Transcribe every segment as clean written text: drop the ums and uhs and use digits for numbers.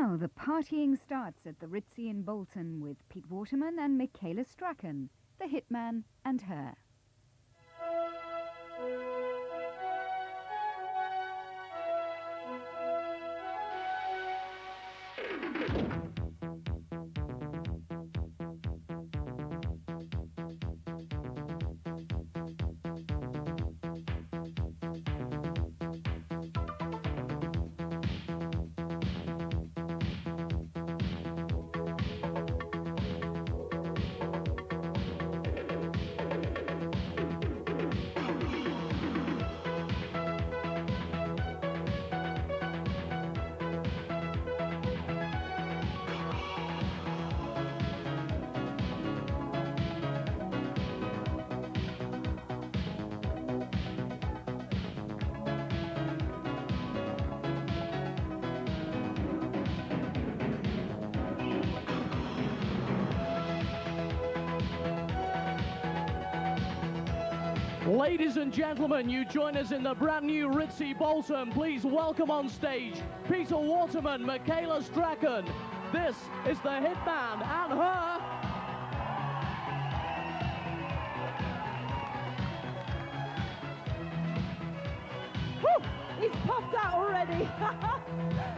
Now, the partying starts at the Ritzy in Bolton with Pete Waterman and Michaela Strachan, the hitman and her. Ladies and gentlemen, you join us in the brand new Ritzy Bolton. Please welcome on stage Peter Waterman, Michaela Strachan. This is the hitman and her. Whew, he's popped out already.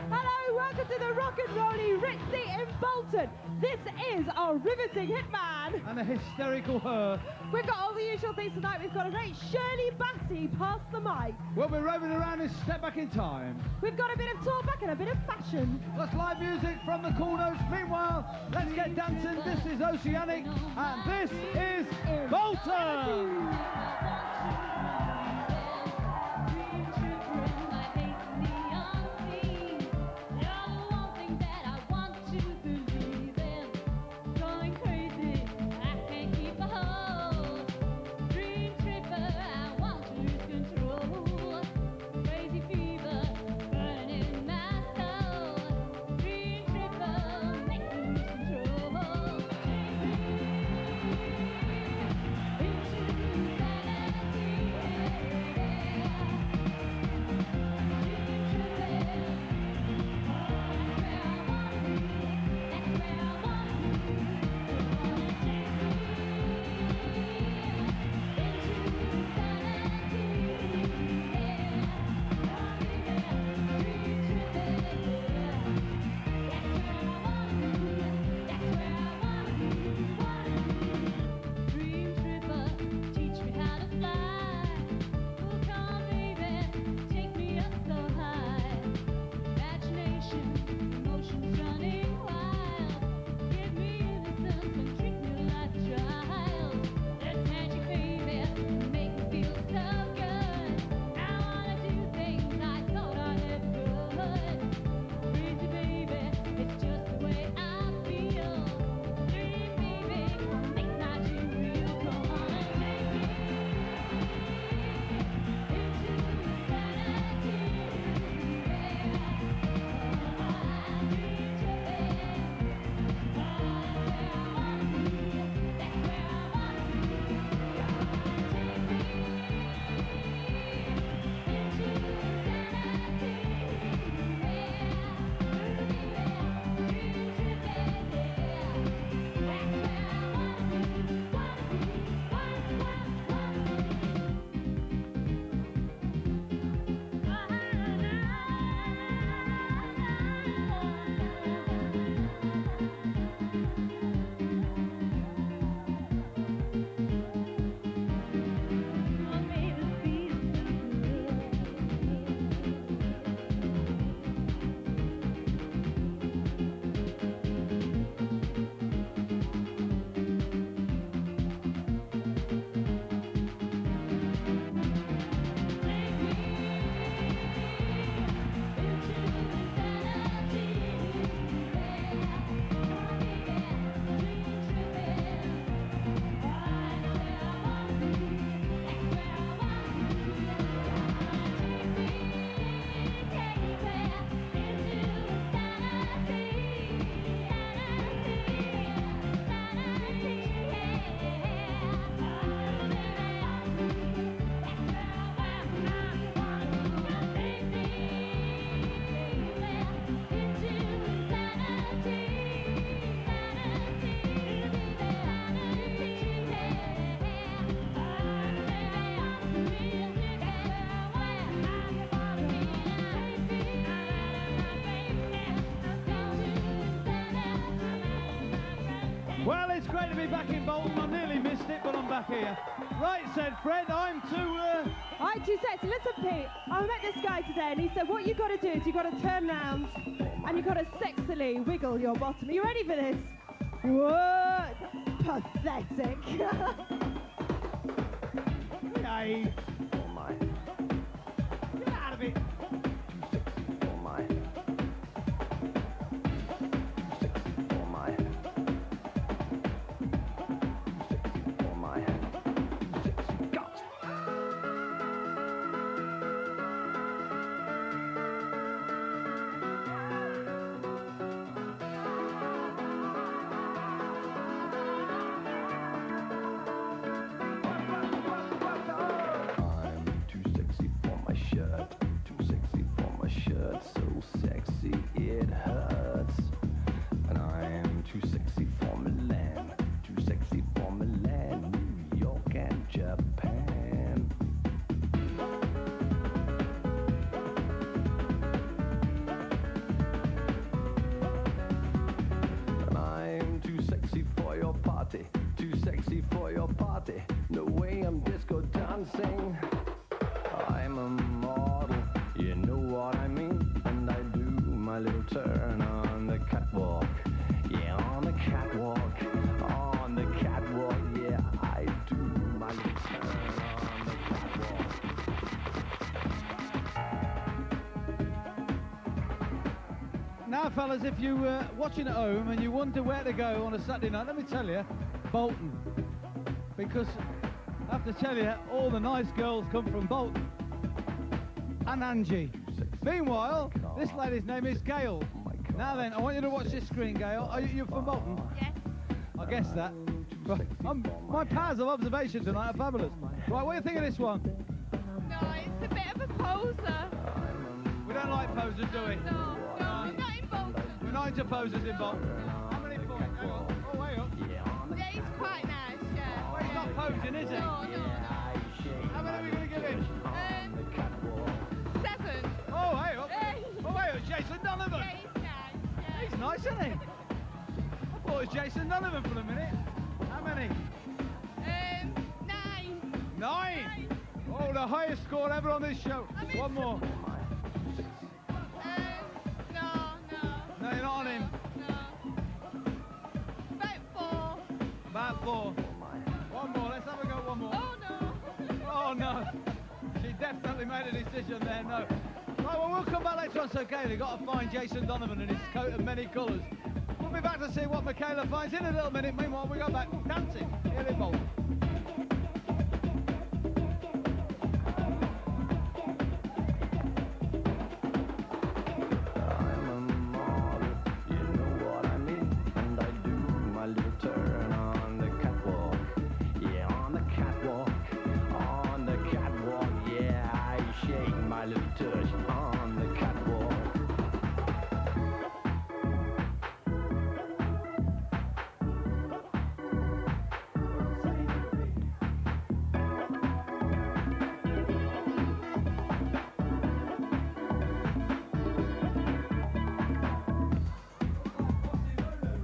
Hello, welcome to the rock and rolly Ritzy in Bolton. This is our riveting hitman. And a hysterical her. We've got all the usual things tonight. We've got a great Shirley Bassey past the mic. We'll be roving around in Step Back in Time. We've got a bit of talkback and a bit of fashion. That's live music from the corners. Meanwhile, let's get dancing. This is Oceanic and this is Bolton. finally back in Bolton. I nearly missed it, but I'm back here. Right, said Fred, I'm too... I'm too sexy. Listen, Pete, I met this guy today and he said what you got to do is you got to turn round and you got to sexily wiggle your bottom. Are you ready for this? What? Pathetic. Yay. Oh my. Get out of it. Too sexy for my. Too sexy for my. Too sexy for my. Too sexy. Go. I'm too sexy for my shirt. Too sexy for my shirt. So sexy it hurts. And I'm too sexy for Milan. Too sexy for Milan, New York and Japan. And I'm too sexy for your party. Too sexy for your party. No way I'm disco dancing. I'm a model, you know what I mean. And I do my little turn on the catwalk. Yeah, on the catwalk. On the catwalk, yeah, I do my little turn on the catwalk. Now, fellas, if you're watching at home and you wonder where to go on a Saturday night, let me tell you, Bolton. Because I have to tell you, all the nice girls come from Bolton. And Angie. Meanwhile, this lady's name is Gail. Now then, I want you to watch this screen, Gail. Are you from Bolton? Yes. I guess that. Right. My powers of observation tonight are fabulous. Right, what do you think of this one? No, it's a bit of a poser. We don't like posers, do we? No, we're not in Bolton. We're not into posers in Bolton. How many points? Hang on. Oh, way up. Yeah, he's quite nice, yeah. Well, he's not posing, is he? No. How many are we going to give him? 7. Oh, hey up. Hey. Oh, hey up. Jason Donovan. Yeah, he's nice. Yeah. He's nice, isn't he? I thought it was Jason Donovan for a minute. How many? 9. 9. Oh, the highest score ever on this show. I mean, One more. No. No, you're not on him. No. About 4. About 4. One more. Let's have a go. One more. Oh, no. Oh, no. She definitely made a decision there. No. Right, well, we'll come back later on. So, Gail, you've got to find Jason Donovan in his coat of many colours. We'll be back to see what Michaela finds in a little minute. Meanwhile, we go back dancing here in Bolton. I'm a model, you know what I mean. And I do my little turn on the catwalk. Yeah, on the catwalk. On the catwalk, yeah, I shake my little tush on the catwalk.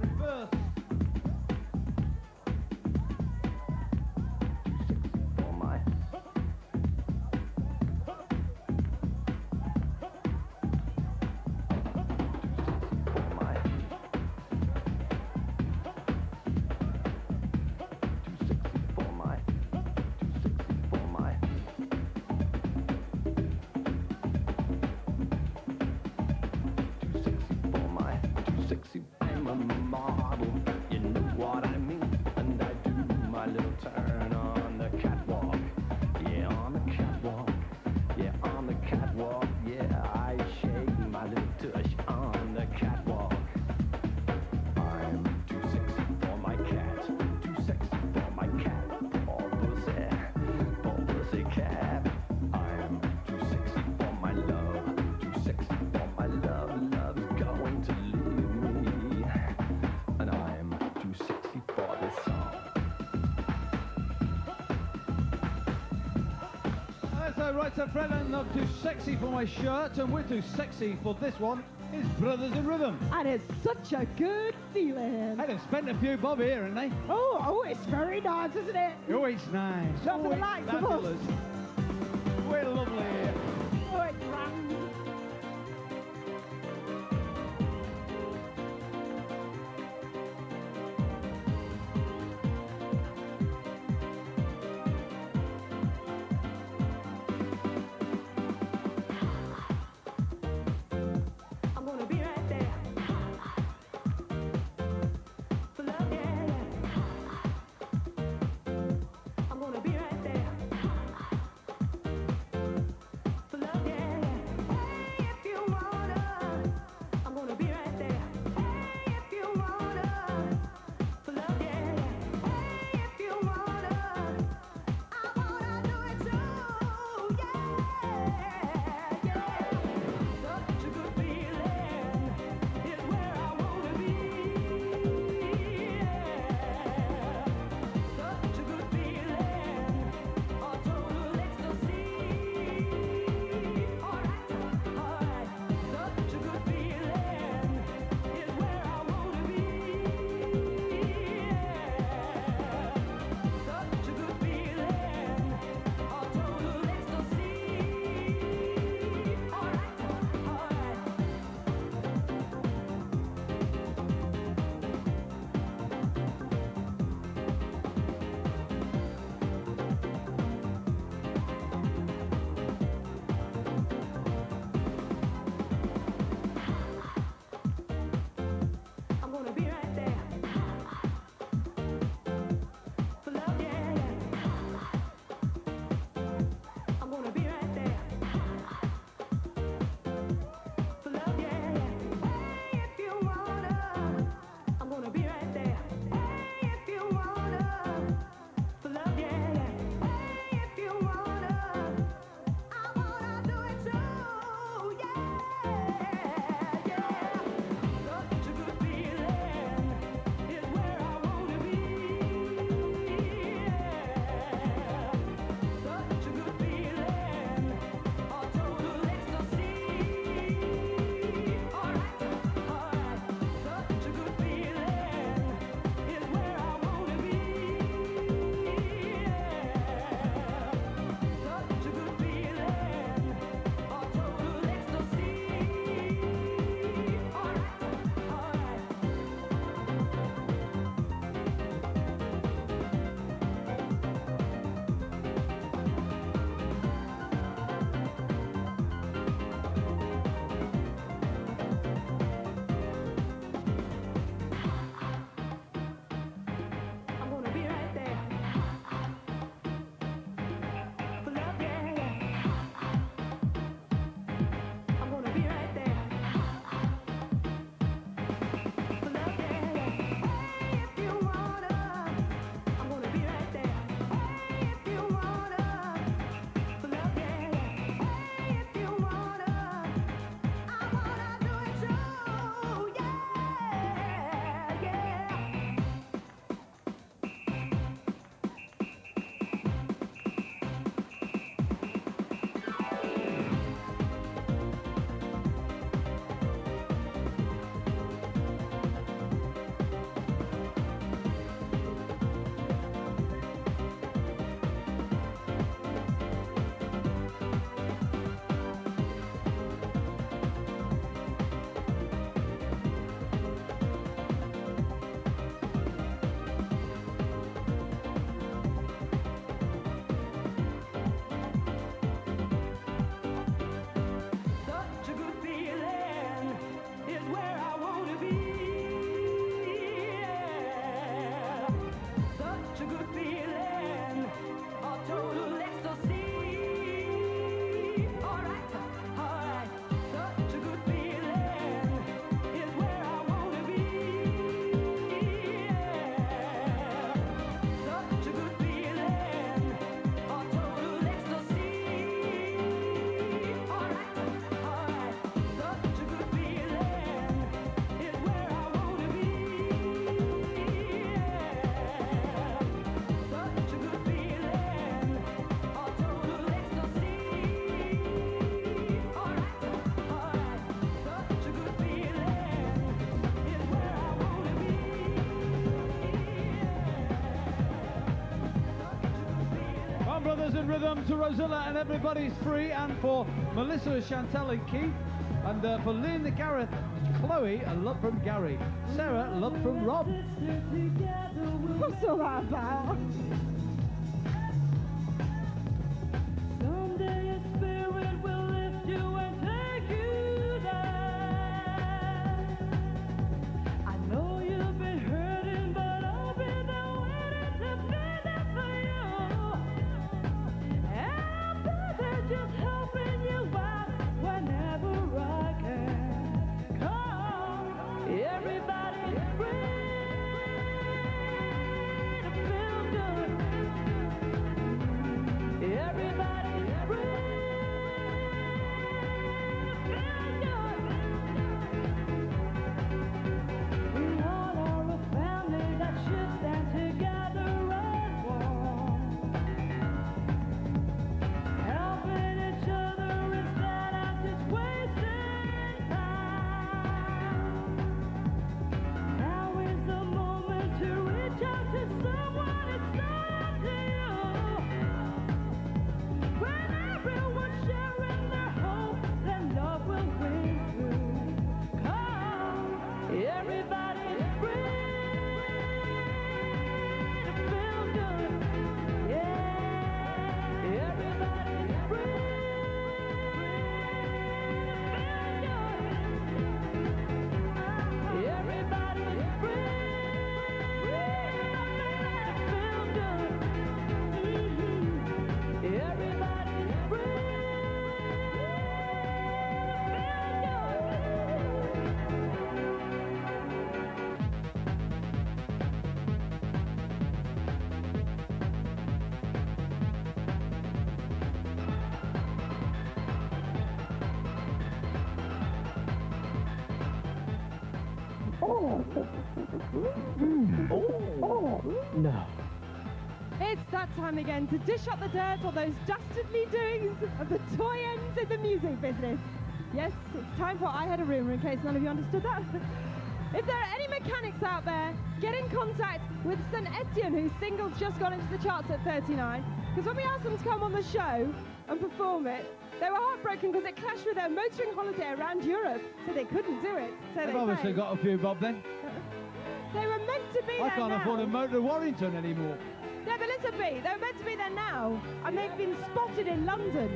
Reverse. For my I'm a model, you know what I mean. And I do my little turn on the catwalk. Yeah, on the catwalk. Yeah, on the catwalk. Yeah, I shake my little tush on the catwalk. I'm too sexy for my cat. Too sexy for my cat. Poor pussy cat. I'm too sexy for my love. Too sexy for my love. Love's going to leave me. And I'm too sexy for this song. So, right, so Fred, I'm not too sexy for my shirt, and we're too sexy for this one. His brothers in rhythm. And it's such a good feeling. Hey, they've spent a few bob here, haven't they? Oh, it's very nice, isn't it? Oh, it's nice. Not for the it's likes of us. fabulous. We're lovely. Oh, it's grand. I'm gonna be right there. For love, yeah, yeah. I'm gonna be right there. rhythm to Rosilla and Everybody's Free, and for Melissa, Chantal and Keith, and for Lynn, Gareth, Chloe, a love from Gary, Sarah, love from Rob. What's all that about? Someday a spirit will lift you and take you down. I know you've been hurting, but I'll be there waiting to be there for you. And brother, just helping you out whenever I can. Come, everybody's free to feel good. Everybody's free to feel good. We all are a family that should stand together as one. Helping each other instead of just wasting time. Now is the moment to reach out to someone and say to you. When everyone's sharing their hope, then love will win through. Come, everybody's free to feel good. Yeah, everybody's free to feel good. Everybody's free to feel good. Everybody's free. No. It's that time again to dish up the dirt on those dastardly doings of the toy ends in the music business. Yes, it's time for I Had a Rumour, in case none of you understood that. If there are any mechanics out there, get in contact with St. Etienne, whose single's just gone into the charts at 39. Because when we asked them to come on the show and perform it, they were heartbroken because it clashed with their motoring holiday around Europe, so they couldn't do it. So They've they obviously failed. got a few bob then. They were meant to be I there can't now. afford a motor to Warrington anymore. Yeah, but listen, B, they were meant to be there now, and they've been spotted in London.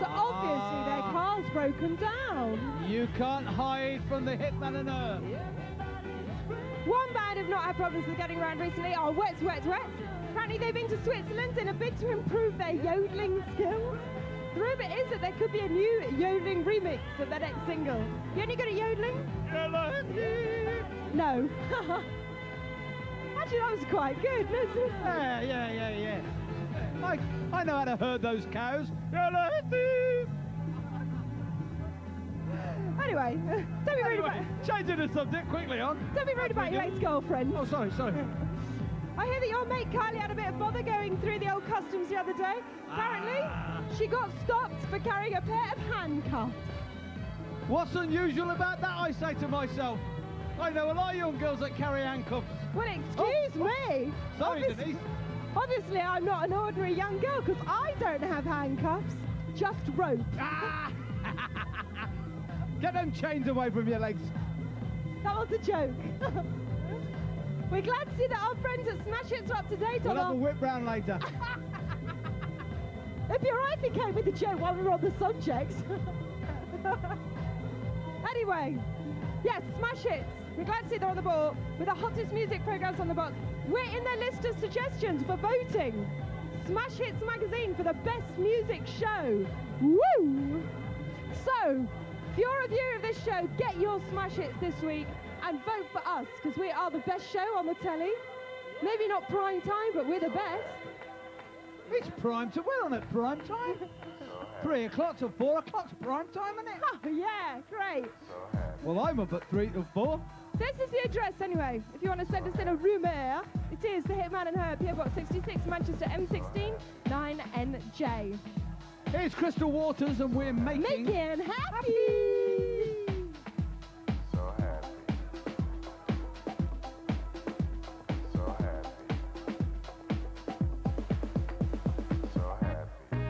So obviously their car's broken down. You can't hide from the hitman and her. One band have not had problems with getting around recently are Wet, Wet, Wet. Apparently they've been to Switzerland in a bid to improve their yodeling skills. The rumour is that there could be a new yodeling remix of their next single. You only good at yodeling? No. Actually, that was quite good, wasn't it? Yeah. I know how to herd those cows. Anyway, don't be rude about Changing the subject quickly on. Don't be rude about your ex-girlfriend. Oh, sorry. I hear that your mate Kylie had a bit of bother going through the old customs the other day. Apparently, she got stopped for carrying a pair of handcuffs. What's unusual about that, I say to myself? I know a lot of young girls that carry handcuffs. Well, excuse me. Sorry, Obvious- Denise. Obviously, I'm not an ordinary young girl because I don't have handcuffs, just rope. Get them chains away from your legs. That was a joke. We're glad to see that our friends at Smash Hits are up to date We'll on have our... a whip round later. It'd be alright if he came with a joke while we were on the subject. Anyway, yes, Smash Hits. We're glad to see they're on the ball with the hottest music programs on the box. We're in their list of suggestions for voting. Smash Hits magazine for the best music show. Woo! So, if you're a viewer of this show, get your Smash Hits this week and vote for us because we are the best show on the telly. Maybe not prime time, but we're the best. It's prime time. We're on at prime time. 3 o'clock till 4 o'clock's prime time, isn't it? Oh, yeah, great. Well, I'm up at 3 till 4. This is the address anyway. If you want to send us in a rumour, it is the Hitman and Her, PO Box 66, Manchester M16 9NJ. Here's Crystal Waters, and we're making happy. So happy. So happy. So happy.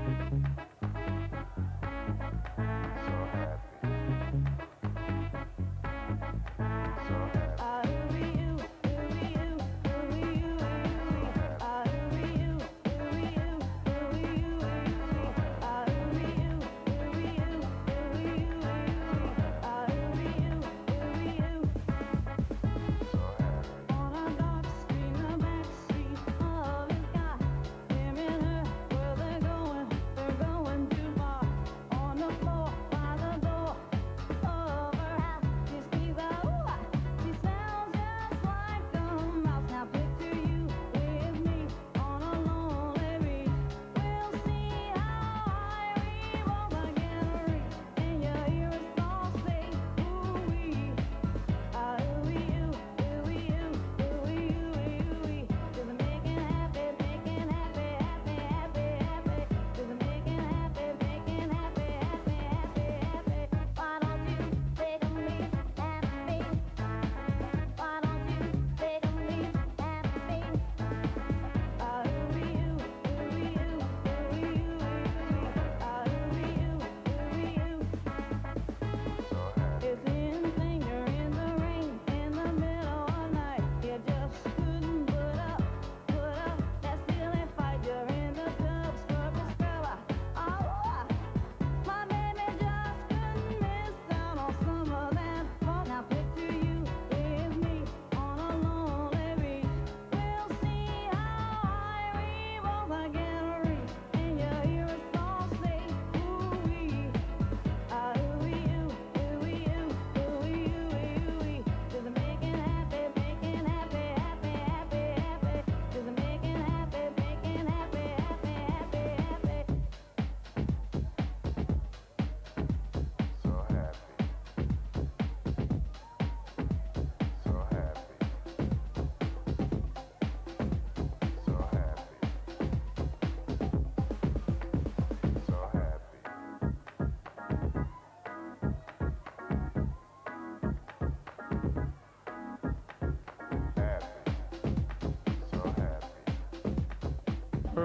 It's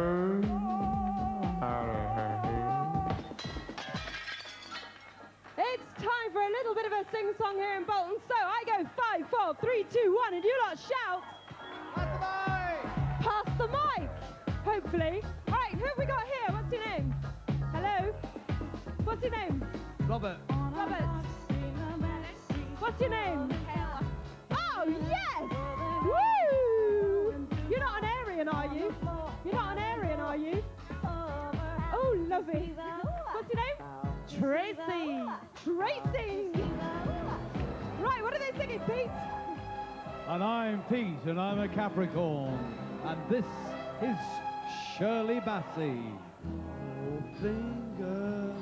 time for a little bit of a sing-song here in Bolton. So I go 5, 4, 3, 2, 1, and you lot shout. Pass the mic. Hopefully. All right, who have we got here? What's your name? Hello? What's your name? Robert. Robert. What's your name? Oh, yes! Woo! You're not an Aryan, are you? You're not an Aryan, are you? Oh, lovely. What's your name? Tracy. Tracy. Right, what are they singing, Pete? And I'm Pete, and I'm a Capricorn. And this is Shirley Bassey. Oh, finger.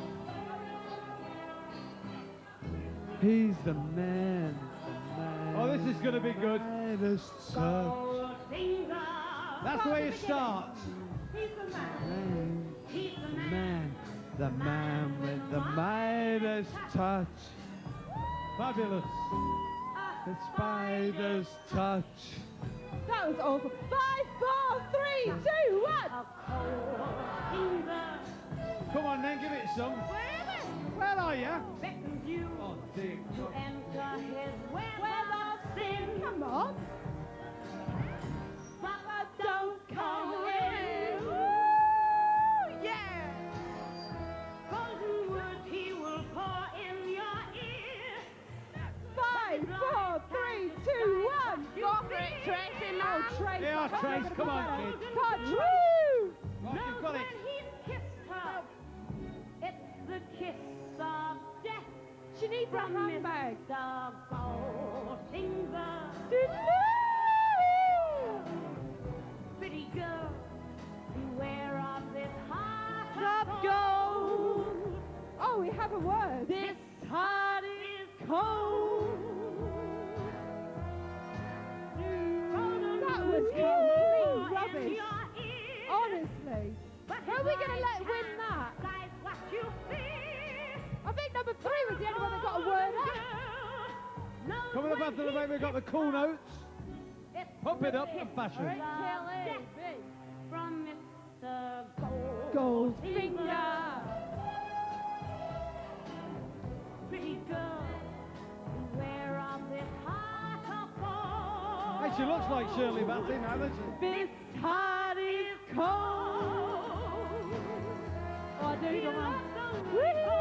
He's the man. Oh, this is going to be good. That's the way it starts. He's the man. He's the man. The man with the Midas touch. Fabulous. The spider's touch. That was awful. 5, 4, 3, 2, 1. Come on then, give it some. Where are you? Oh, dear. Come on. Papa, don't come in. Woo! Yeah. Golden words he will pour in your ear. 5, 4, 3, 2, 1. Go for it, Tracy. Oh, Trace. Yeah, Trace, come on, kid. Come on, woo! Right, you've got it. When he's kissed her, it's the kiss of death. She needs a handbag. Mr. Goldfinger. Pretty girl, beware of this heart Of gold. Oh, we have a word. This heart is cold. That was in complete rubbish. your ear. Honestly. But How are we going to let win that? Decide what you feel. I think number 3 was the only one that got a word out. Coming up after the break, we've got the cool notes. Pump it up for fashion. From Mr. Goldfinger. Pretty girl, beware of this heart of gold. Hey, she looks like Shirley Bassey now, doesn't she? This heart is cold. Oh, do come on. Woohoo!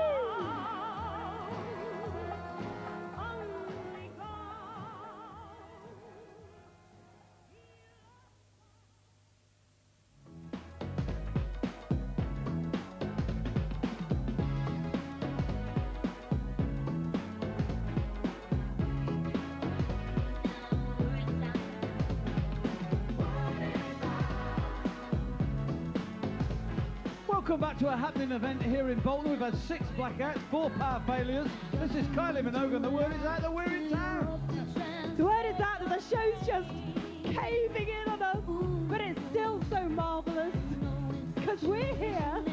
Welcome back to a happening event here in Bolton. We've had 6 blackouts, 4 power failures. This is Kylie Minogue, and the word is out that we're in town. The word is out that the show's just caving in on us, but it's still so marvellous, because we're here.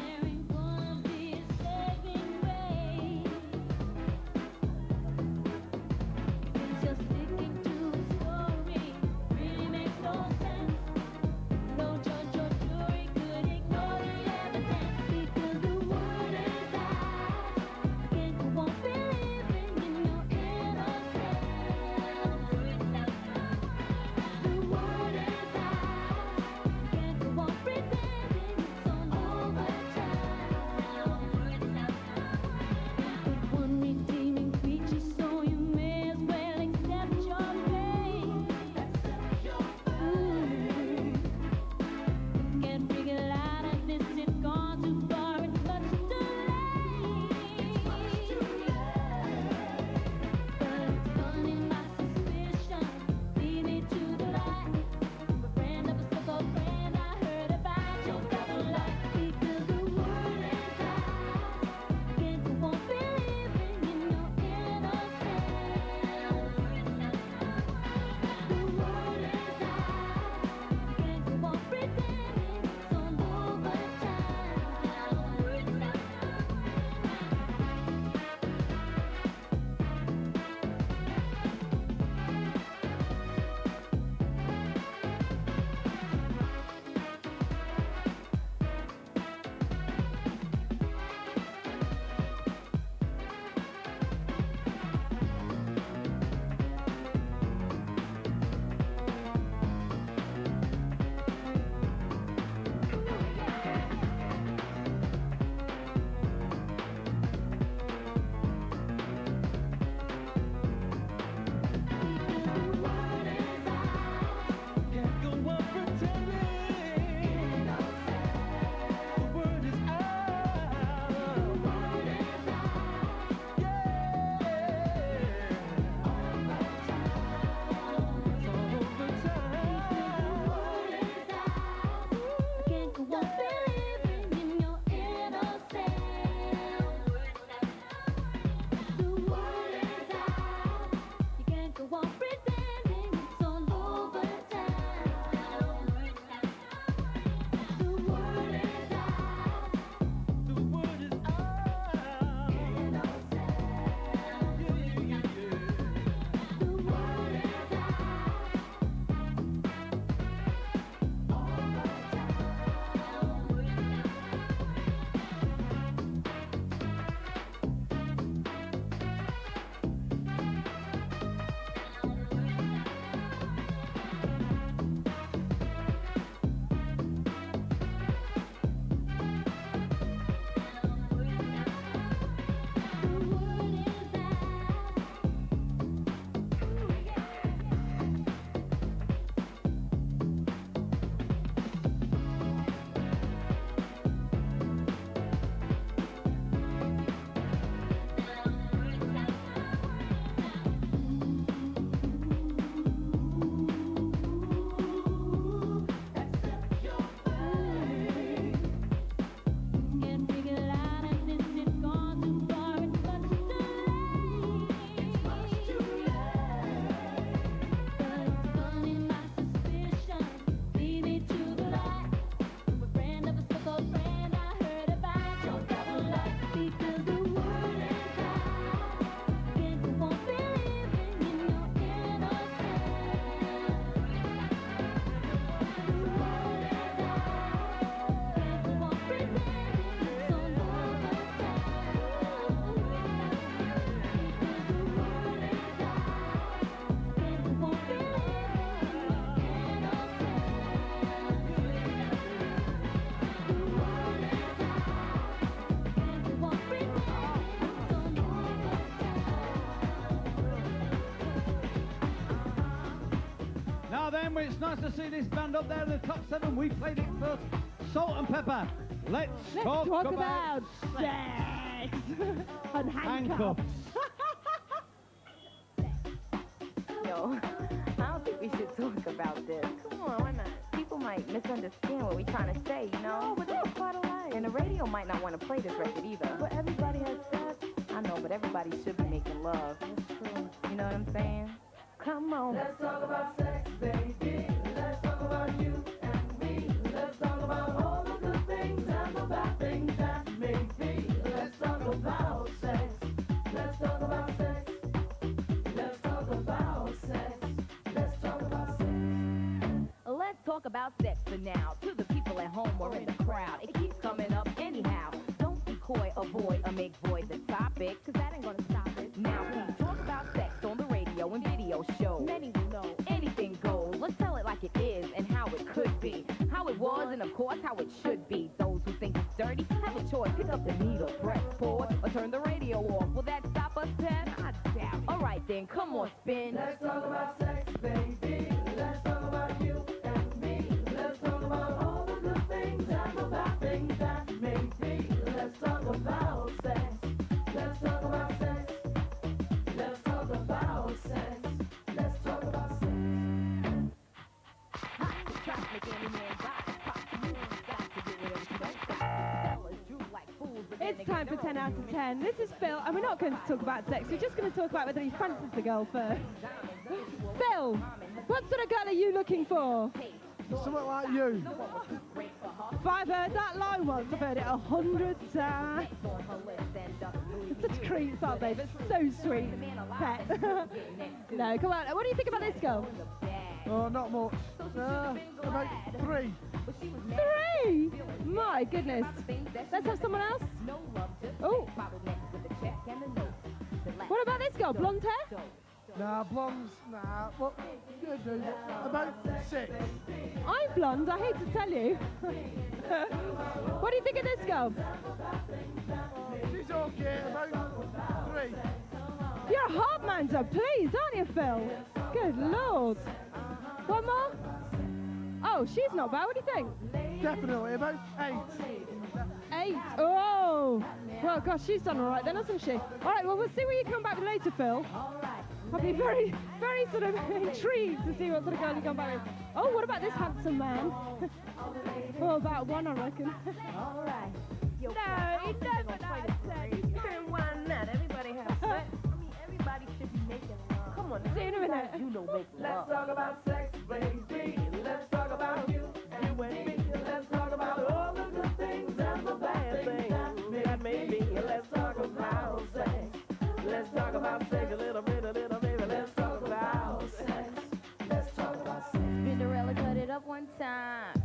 on pretending it's all over town. The word is out. The word is out. In all sound. The word is out. All over Can't figure out if this has gone too far. It's much too late. It's much too late. But it's funny, my suspicion lead me to the light. From a friend of a so-called friend I heard about your double life. Because the word is out. People won't believe in your innocence. The word is out. People won't pretend it's all over town. Because the word is out. People won't believe in your innocence. The word is out. People won't pretend it's all over town. Now then, it's nice to see this band up there in the top 7. We played it first. Salt and Pepper. Let's talk about sex and handcuffs. Yo, I don't think we should talk about this. Come on, why not? People might misunderstand what we're trying to say, you know? No, but that's part of life. And the radio might not want to play this record either. But everybody has sex. I know, but everybody should be making love. That's true. You know what I'm saying? Come on. Let's talk about sex, baby. Let's talk about you and me. Let's talk about all the good things and the bad things that may be. Let's talk about sex. Let's talk about sex. Let's talk about sex. Let's talk about sex. Let's talk about sex for now. To the people at home or in the crowd, it keeps coming up anyhow. Don't be coy, avoid, or make void the topic, cause that ain't gonna stop it. Now we talk about sex on the radio and video shows. Many will know anything goes. Let's tell it like it is and how it could be. How it was and of course how it should be. Those who think it's dirty have a choice. Pick up the needle, press pause, or turn the radio off. Will that stop us, Ted? I doubt it. Alright then, come on, spin. Let's talk about sex, baby. Let's talk about you and me. Let's talk about all the good things and the bad things that may be. Let's talk about sex. Let's talk about sex. Let's talk about sex. Let's talk about sex. It's time for 10 out of 10. This is Phil, and we're not going to talk about sex. We're just going to talk about whether he fancies the girl first. Phil, what sort of girl are you looking for? Something like you. If I've heard that line once, I've heard it 100 times. Such creeps, aren't they? But so sweet. Pet. No, come on. What do you think about this girl? Oh, not much. About 3. 3? My goodness. Let's have someone else. Oh. What about this girl? Blonde hair? Nah, blondes, nah. What? Good, dude. About 6. I'm blonde, I hate to tell you. What do you think of this girl? She's okay. About 3. You're a hard man to please, aren't you, Phil? Good lord. One more? Oh, she's not bad. What do you think? Definitely. About 8. 8. Oh. Well, gosh, she's done all right then, hasn't she? All right, well, we'll see what you come back with later, Phil. I'll be very, very sort of intrigued to see what sort of girl you come back with. Oh, what about this handsome man? Oh, about 1, I reckon. All right. Yo, No, he doesn't. I said. Why not? Everybody has sex. I mean, everybody should be making love. Come on, one. See you in a minute. You know make love. Let's talk about sex, baby. Let's talk about you and me. Let's talk about all the good things and the bad things that may be. Let's talk about sex. Let's talk about sex a little bit, baby. Let's talk about sex. Let's talk about sex. Cinderella cut it up one time.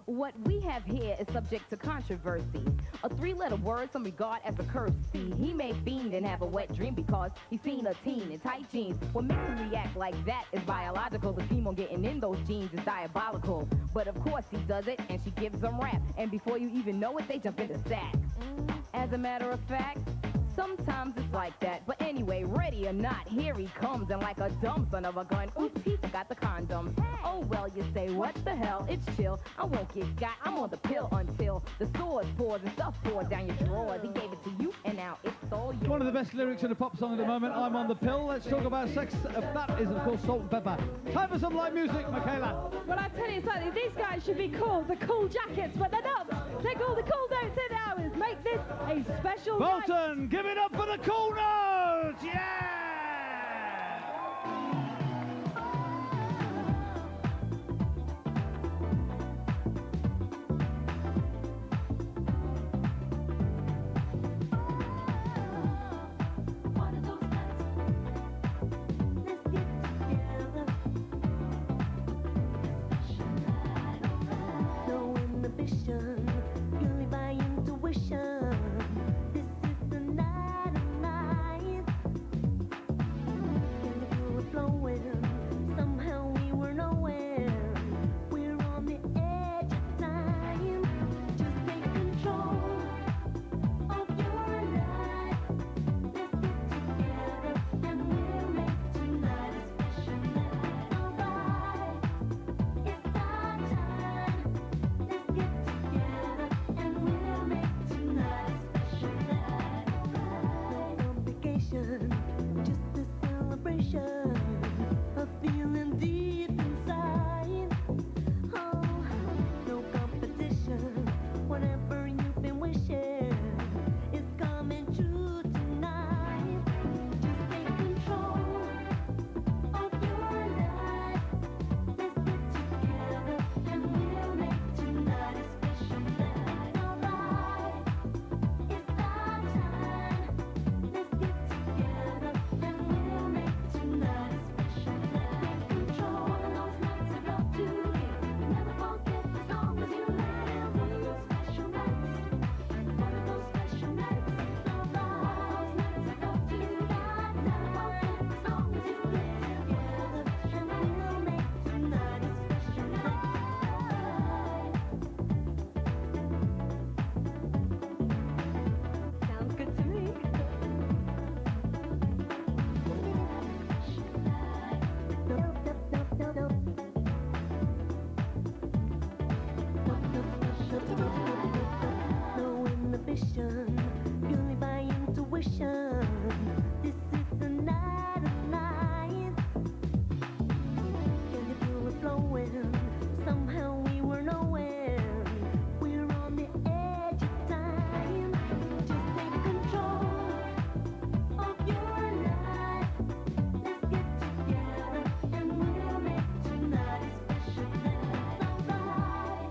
What we have here is subject to controversy. A three-letter word some regard as a courtesy. He may fiend and have a wet dream because he's seen a teen in tight jeans. What makes him react like that is biological. The scheme on getting in those jeans is diabolical. But of course he does it, and she gives him rap. And before you even know it, they jump into sack. As a matter of fact, sometimes it's like that. But anyway, ready or not, here he comes. And like a dumb son of a gun, oops, he forgot the condom. Oh, well, you say, what the hell? It's chill. I won't get got. I'm on the pill until the sword pours and stuff pours down your drawers. He gave it to you, and now it's all yours. One of the best lyrics in a pop song at the moment. I'm on the pill. Let's talk about sex. That is, of course, Salt and Pepper. Time for some live music, Michaela. Well, I tell you something, these guys should be called the Cool Jackets, but they're not. They're called the Cool Notes in Hours. Make this a special night. Bolton, give it up for the Cool Notes! Yeah! Purely by intuition. This is the night of nights. And we were flowing. Somehow we were nowhere. We're on the edge of time. Just take control of your life. Let's get together and we'll make tonight a special night. Alright, it's our time. Let's get together and we'll make tonight a special night. No complication, just a celebration of feeling deep inside. Oh, no competition, whatever you've been wishing is coming true tonight. Just take control of your life. Let's get together and we'll make tonight a special night. Alright, it's our time. Let's get together and we'll make tonight a special night. Take control. One of those nights of love to give. Never forget as long as you live. One of those special nights. One of those special nights. Alright, nights of love to give. Never forget as long as you live. Together and we'll make tonight a special night. Sounds good to me. No inhibition, purely by intuition. This is the night of nights. And if you were flowing, somehow we were nowhere. We're on the edge of time. Just take control of your life. Let's get together and we'll make tonight a special night. Alright,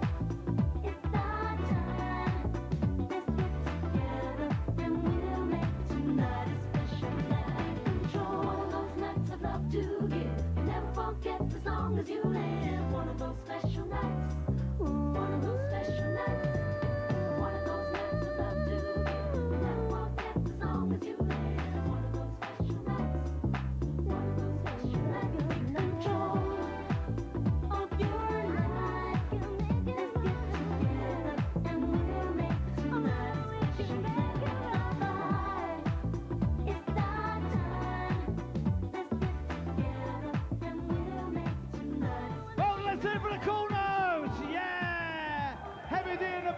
it's our time. Let's get together and we'll make tonight a special night. Control. One of those nights of love to give. Never forget as long as you live. One of those special nights. One of those special nights. One of those nights of love to give. Never forget as long as you live. One of those special nights. One of those special nights. Take control of your life. Let's get together and we'll make tonight a special night. Alright, it's our time. Let's get together and we'll make tonight a Well, let's hear it for the Cool Notes! Yeah! Heavy D in the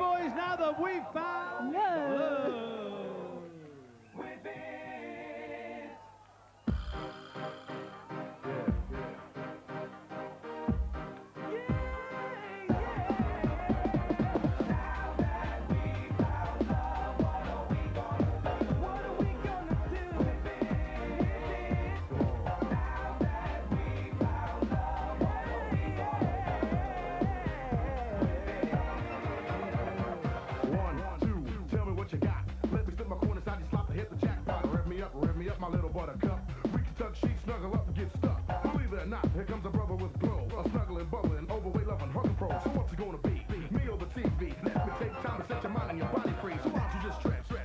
tuck sheets, snuggle up and get stuck. Believe it or not, here comes a brother with glow. A snuggling, bubbling, overweight, loving, hugging pro. So what's it gonna be? Me or the TV? Let me take time to set your mind and your body free. So why don't you just stretch for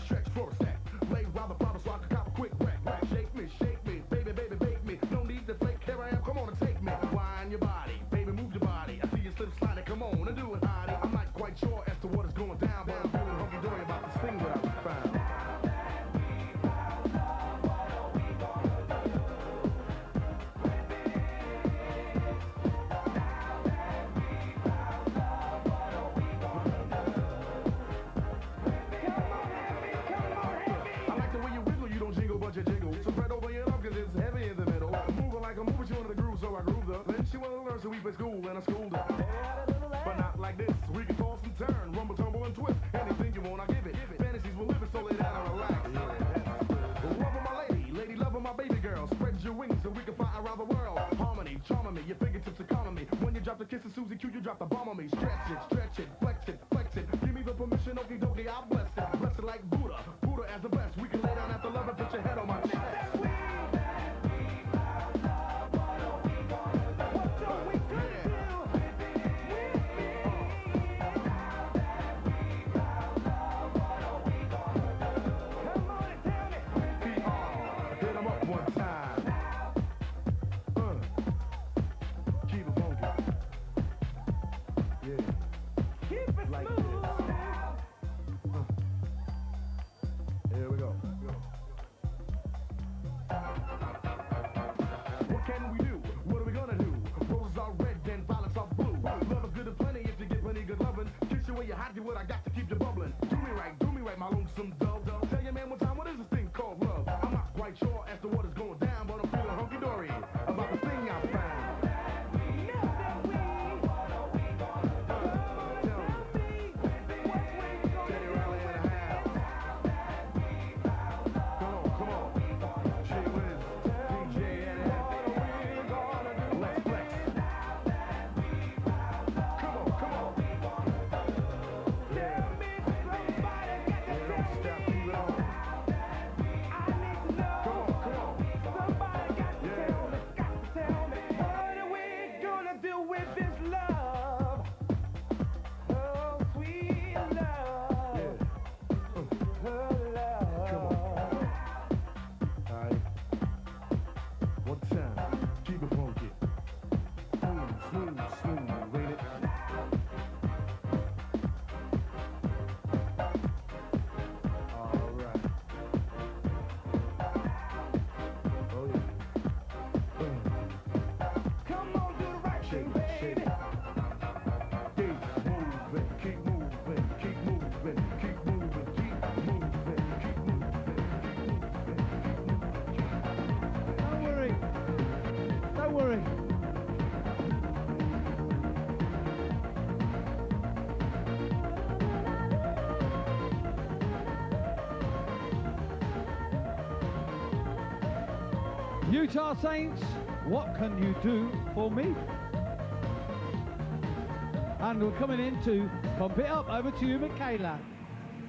a sec? Lay round the problem so I can cop a quick wreck. Shake me, baby, bake me. No need to flake, here I am, come on and take me. Wind your body, baby, move your body. I see you slip sliding, come on and do it, honey. I'm not quite sure as to what is going down, but I'm feeling hunky-dory about this thing that I found. I like the way you wiggle, you don't jingle, but you jiggle. So spread over your love, cause it's heavy in the middle. Moving like I'm moving you into the groove, so I grooved her. Then she wanted to learn, so we play school, and I schooled her. But not like this, we can toss and turn, rumble, tumble, and twist. Anything you want, I give it. Fantasies will live it, so lay down and relax. Love of my lady, love of my baby girl. Spread your wings so we can fly around the world. Harmony, charming me, your fingertips are calming me. When you drop the kiss of Susie Q, you drop the bomb on me. Stretch it, flex it. Give me the permission, okie dokie, I'll bless it. Bless it like Buddha as the best. We can lay down after love and put your head on my chest. Hit 'em up one time. Keep it funky. Yeah. Keep it like this. Here we go. What can we do? What are we gonna do? Roses are red and violets are blue. Love is good and plenty if you get plenty good loving. Kiss you where you hot, do what I got to keep you bubbling. Do me right, my lonesome dove. Tell your man one time, what is this thing called love? I'm not quite sure as to what is going down, but I'm feeling hunky-dory about the thing I found. Teddy Riley in the house. Come on. She Wiz, DJ and let's flex. Come on. Yeah. Don't stop, keep it on. Come on. Yeah. What are we gonna do with this love? Oh, sweet love. Yeah. Oh, love. Come on. Alright. One time. Keep it funky. Smooth, ain't it? Alright. Oh yeah. Come on, do the right thing, Shake baby. it. Keep moving. Don't worry. Utah Saints, what can you do for me? And we're coming in to pump it up. Over to you, Michaela.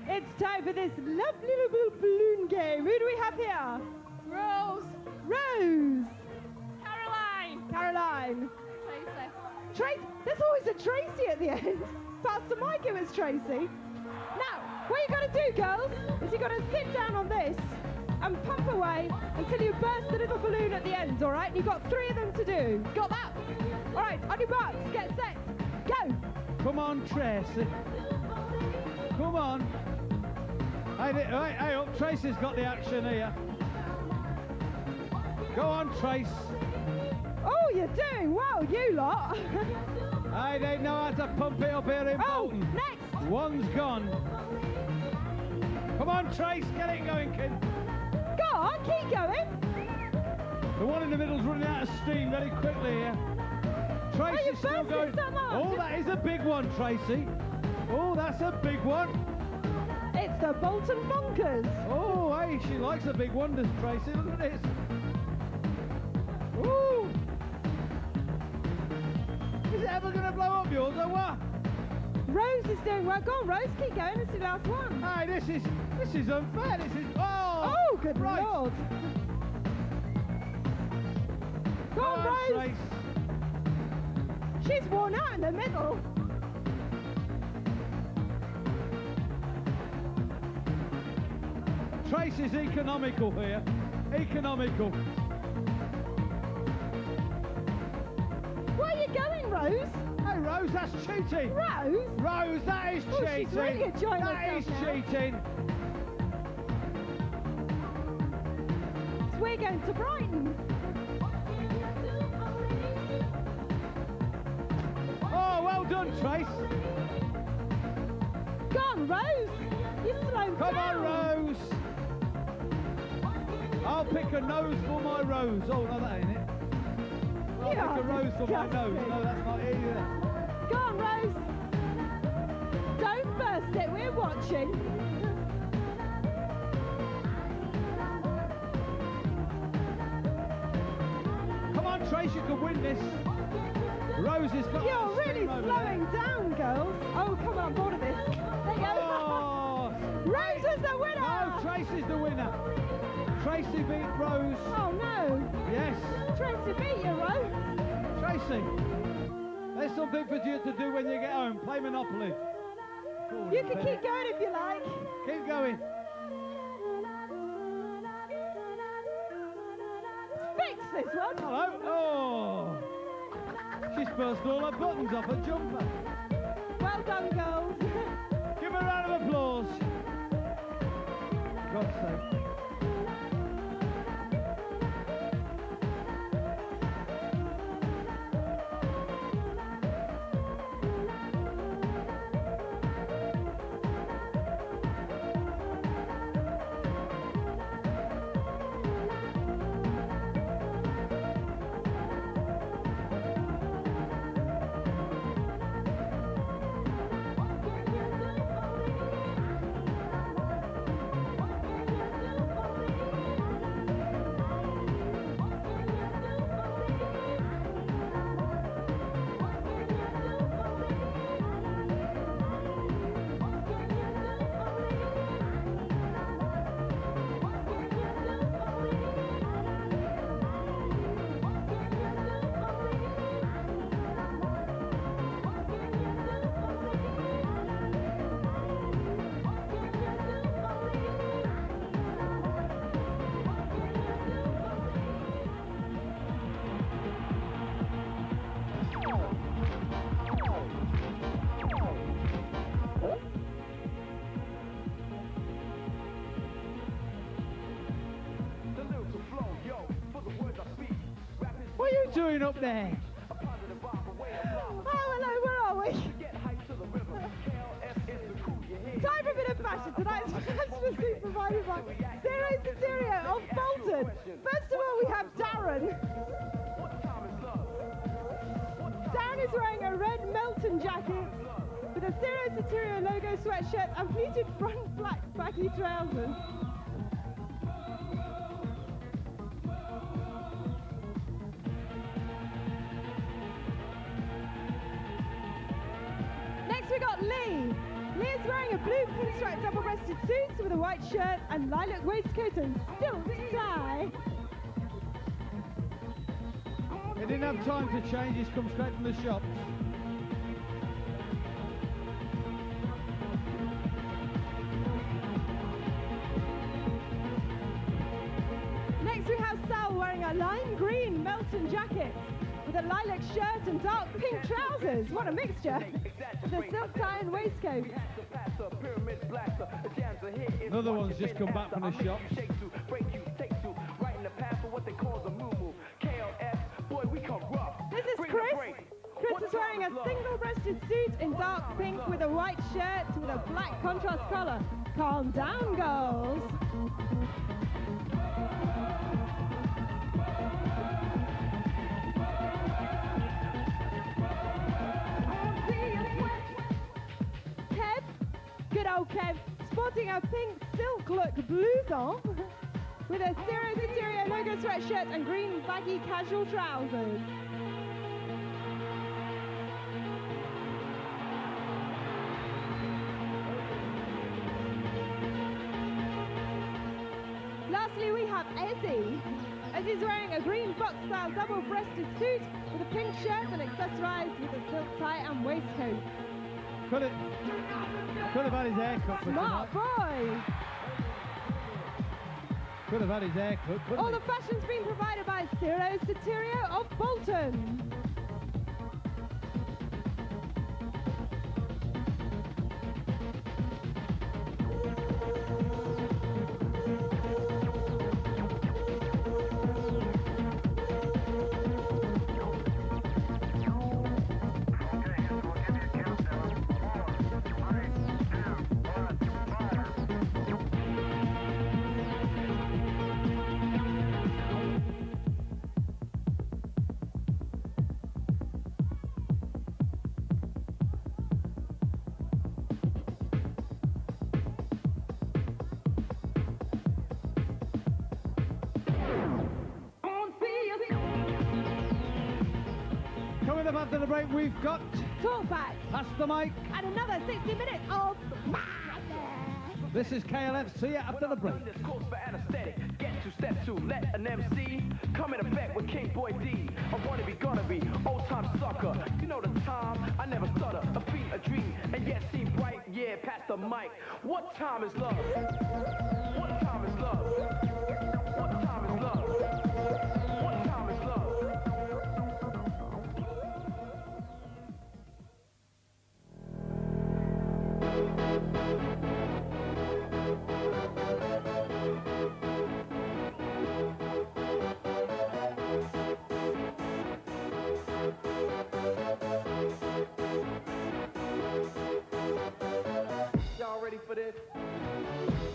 It's time for this lovely little balloon game. Who do we have here? Rose. Caroline. Tracy. Tracy. There's always a Tracy at the end. Pastor Mike, it was Tracy. Now, what you got to do, girls, is you got to sit down on this and pump away until you burst the little balloon at the end, all right? And you've got 3 of them to do. Got that? All right, on your marks, get set, go. Come on, Tracy. Come on. Hey, up. Tracy's got the action here. Go on, Trace. Oh, you're doing well, you lot. Hey, they know how to pump it up here in Bolton. Next. One's gone. Come on, Trace, get it going, kid. Go on, keep going. The one in the middle's running out of steam very quickly here. Trace you is still bursting going. so much. Oh, that is a big one, Tracy. Oh, that's a big one. It's the Bolton Bonkers. Oh, hey, she likes a big one, does Tracy? Look at this. Ooh. Is it ever going to blow up yours or what? Rose is doing well. Go on, Rose, keep going. It's the last one. Hey, this is unfair. This is... Oh, Oh, good right. Lord. Trace. She's worn out in the middle. Trace is economical here. Economical. Where are you going, Rose? Hey, Rose, that's cheating. Rose? Rose, that is Oh, cheating. she's really enjoying That is herself now. cheating. So we're going to Brighton. Oh, well done, Trace. Go on, Rose. You slowed Come down. on, Rose. I'll pick a nose for my Rose. Oh, no, that ain't it. I'll You pick are a rose for my nose. disgusting. No, that's not it either. Go on, Rose. Don't burst it. We're watching. Come on, Trace, you can win this. Rose has got You're the really steam over slowing there. down, girls. Oh, come on, board of this. There you go. Oh, Rose is the winner. no, Trace is the winner. Tracy beat Rose. Oh, no. Yes. Tracy beat you, Rose. Tracy, there's something for you to do when you get home. Play Monopoly. Cool, You can Penny. keep going if you like. Keep going. Fix this one. Hello. Oh. She's burst all her buttons off her jumper. Well done, girls. Give her a round of applause. God's sake. What are you doing up there? Oh, hello, where are we? Time for a bit of fashion. Tonight's fashion is being provided by Stereo of Bolton. First of all, we have Darren. Darren is wearing a red Melton jacket with a Stereo logo sweatshirt and pleated front black baggy trousers. Next we got Lee. Lee is wearing a blue pinstripe double-breasted suit with a white shirt and lilac waistcoat and silk tie. He didn't have time to change, he's come straight from the shop. Next we have Sal wearing a lime green Melton jacket with a lilac shirt and dark pink trousers. What a mixture. With a silk tie and waistcoat. Another one's just come back from the shops. This is Chris. Chris is wearing a single-breasted suit in dark pink with a white shirt with a black contrast collar. Calm down, girls. Kev, good old Kev, sporting a pink silk look blouson with a Stereo logo sweatshirt and green baggy casual trousers. Lastly, we have Ezzy. as he's wearing a green box-style double-breasted suit with a pink shirt and accessorised with a silk tie and waistcoat. Could have had his hair cut for Smart tonight. boy! Could have had his hair cut, couldn't All he? the fashion's been provided by Ciro Soterio of Bolton. Coming up after the break, we've got Talkback Pass the Mic. and another 60 minutes of madness. This is KLF. See you after the break. This course for anesthetic. Get to step two, let an MC come in effect with King Boy D. I wanna be, gonna be, old time sucker. You know the time, I never stutter. A beat, a dream, and yet seem bright. Yeah, pass the mic. What time is love? What time is love? What time is love? What time is love? Y'all ready for this?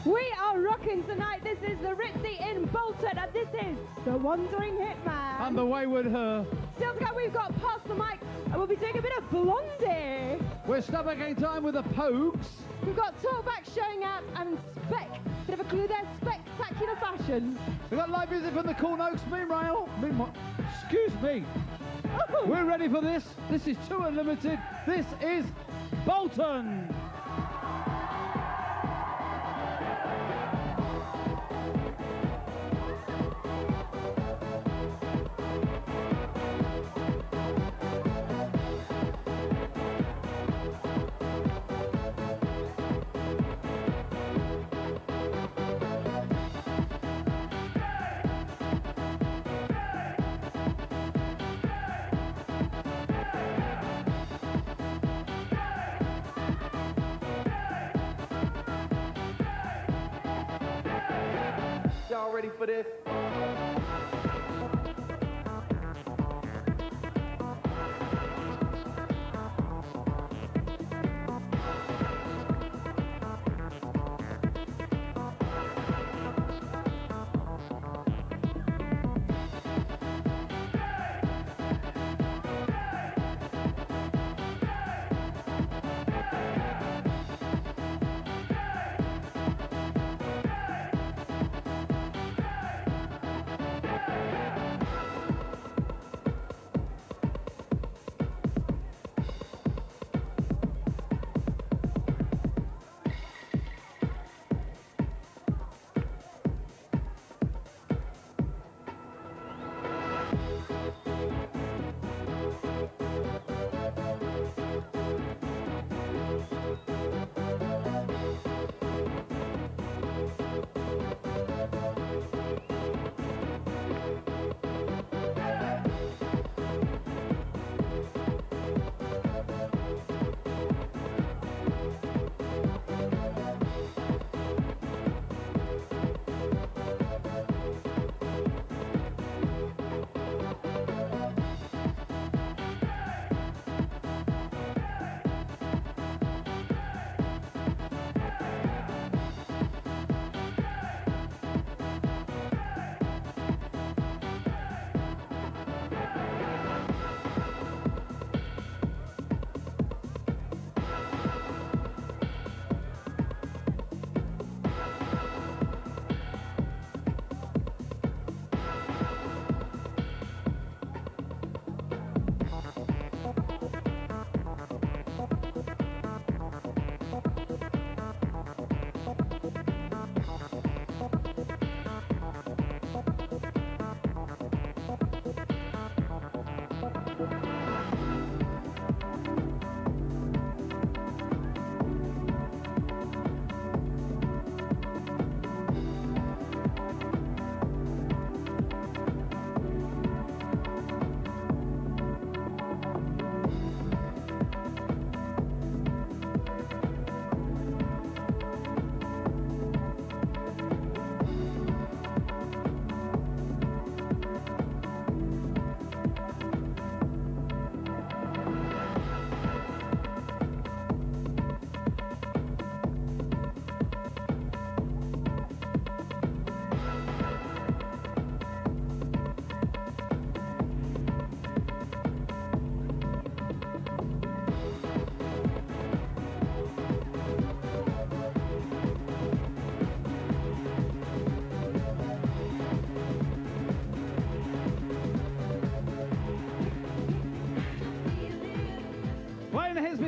We are rocking tonight. This is the Ritzy in Bolton, and this is the Wandering Hitman. And the Wayward Her. Still to go, we've got Pass the Mic, and we'll be doing a bit of Blondie. We're stopping time with the Pogues. We've got Talkback showing out, and bit of a clue there, spectacular fashion. We've got live music from the Corn Oaks. Meanwhile, excuse me. We're ready for this. This is Too Unlimited. This is Bolton. Y'all ready for this?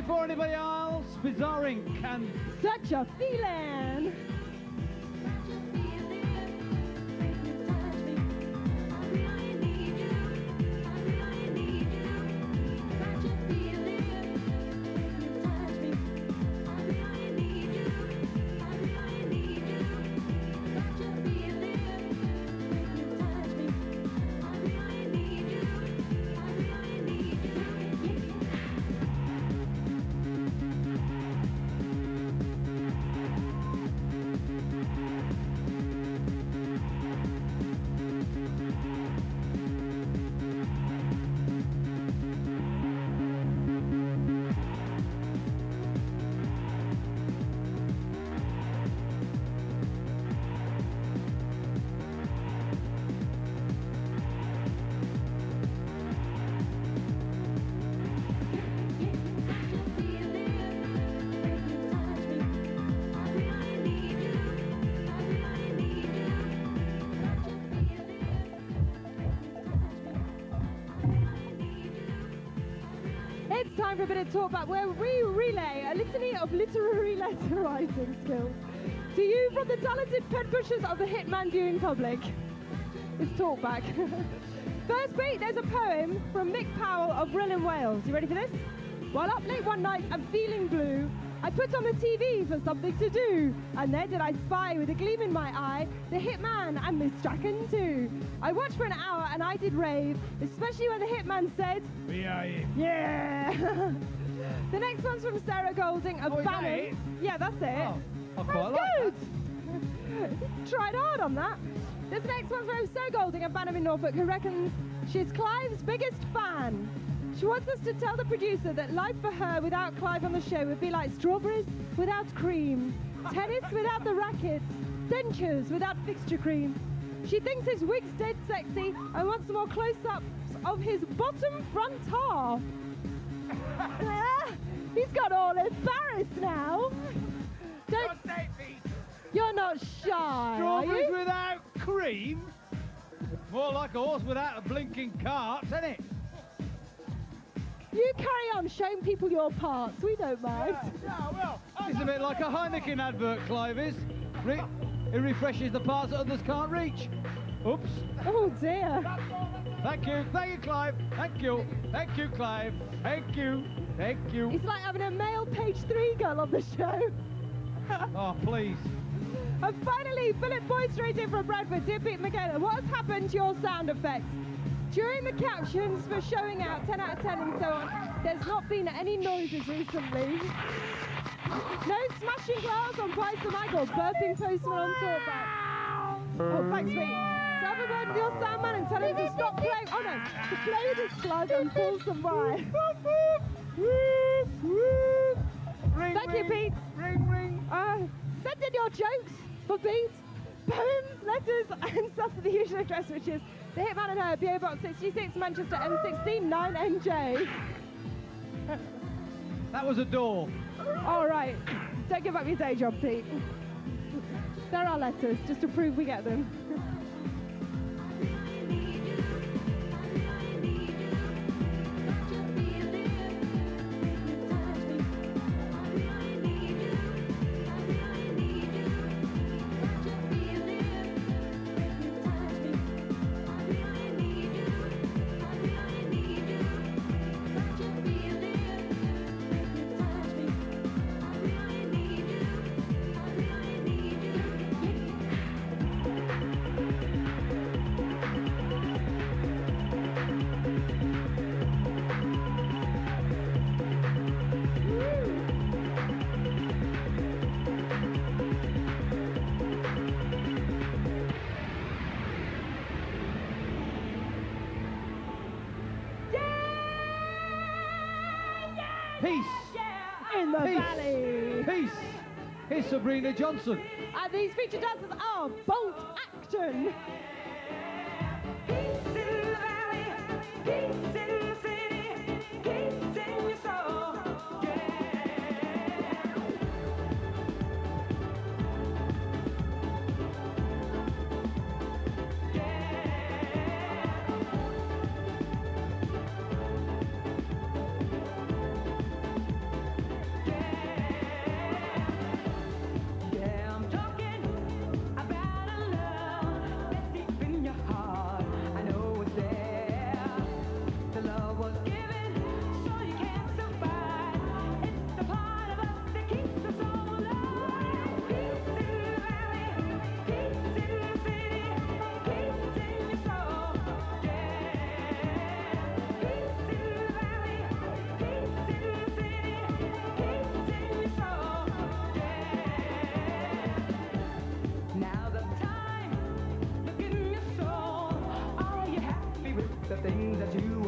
before anybody else, Bizarre Inc. and Such a feeling. It's time for a bit of talk back where we relay a litany of literary letter writing skills to you from the talented pen pushers of the Hitman viewing public. It's talk back. First beat, there's a poem from Mick Powell of Brill in Wales. You ready for this? While up late one night and feeling blue, I put on the TV for something to do, and there did I spy with a gleam in my eye the Hitman and Miss Strachan too. I watched for an hour and I did rave, especially when the Hitman said, "We are you." Yeah. The next one's from Sarah Golding of is that Bannon. it? Yeah, that's it. Oh, I That's quite like good. Tried hard on that. This next one's from Sarah Golding of Bannon in Norfolk, who reckons she's Clive's biggest fan. She wants us to tell the producer that life for her without Clive on the show would be like strawberries without cream, tennis without the rackets, dentures without fixture cream. She thinks his wig's dead sexy and wants more close-ups of his bottom front half. He's got all embarrassed now. Don't, you're not shy, are Strawberries you? without cream? More like a horse without a blinking cart, isn't it? You carry on showing people your parts. We don't mind. It's a bit like a Heineken advert, Clive is. It refreshes the parts that others can't reach. Oops. Oh dear. Thank you, Clive. Thank you, Clive. Thank you. It's like having a male page 3 girl on the show. Oh, please. And finally, Philip Boyd straight in from Bradford. Dear Pete Michaela, what has happened to your sound effects? During the captions for showing out 10 out of 10 and so on, there's not been any noises recently. No smashing glass on Pies to Michael, burping postman on talkback. Oh, thanks, mate. So have a word with your sound man and tell him to stop playing. Oh no, to play with his plug and pull some wire. Thank you, Pete. Ring. Send in your jokes for Pete, poems, letters, and stuff to the usual address, which is the Hitman and Her, PO Box 66, Manchester, M16 9NJ. That was a door. All right, don't give up your day job, Pete. There are letters, just to prove we get them. Here's Sabrina Johnson. And these featured dancers are Bolt Acton. Peace in the valley, peace in the city, peace in your soul.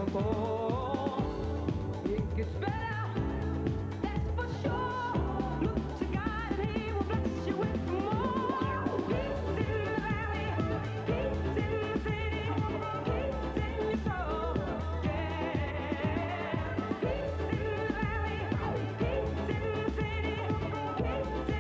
are for. It gets better, that's for sure. Look to God and He will bless you with more. Peace in the valley, peace in the city, peace in your soul. Yeah. Peace in the valley, peace in the city, peace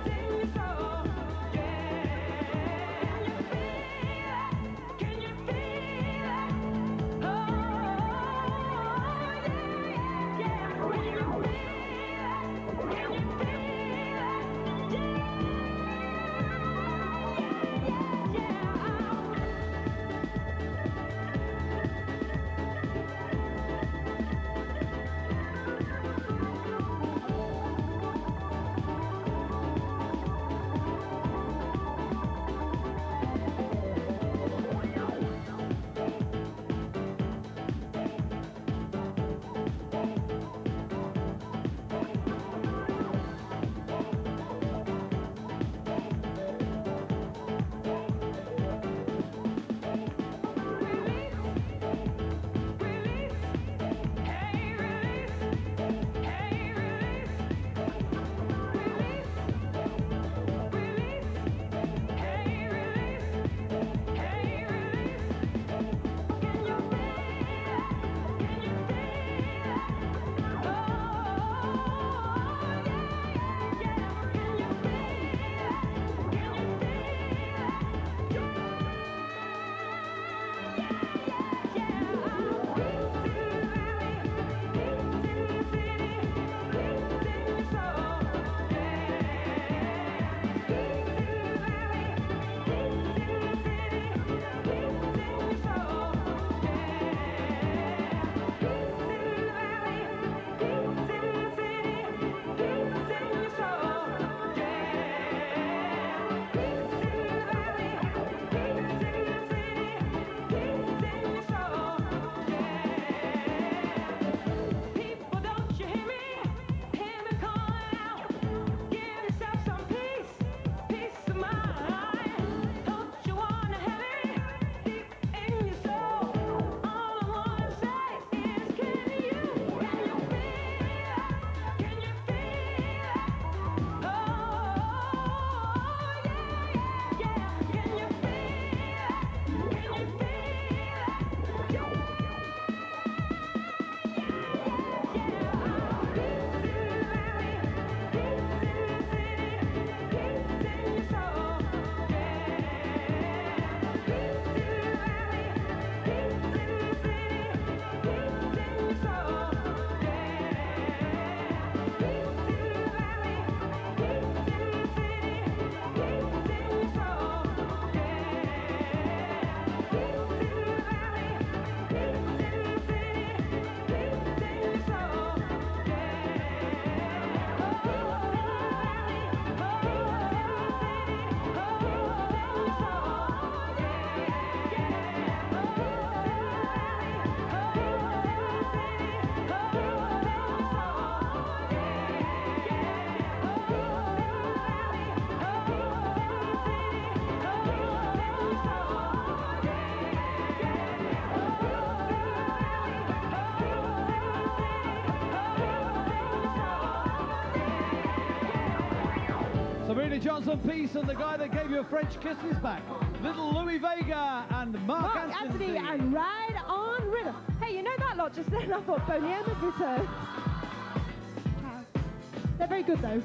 in your soul. Yeah. Can you feel it? Oh, yeah, yeah. Can you feel it? Can you feel it? Sabrina Johnson Peace and the guy that gave you a French kiss is back. Little Louis Vega and Mark Anthony and Ride on Rhythm. Hey, you know that lot just then I thought Boney M had returned. They're very good though.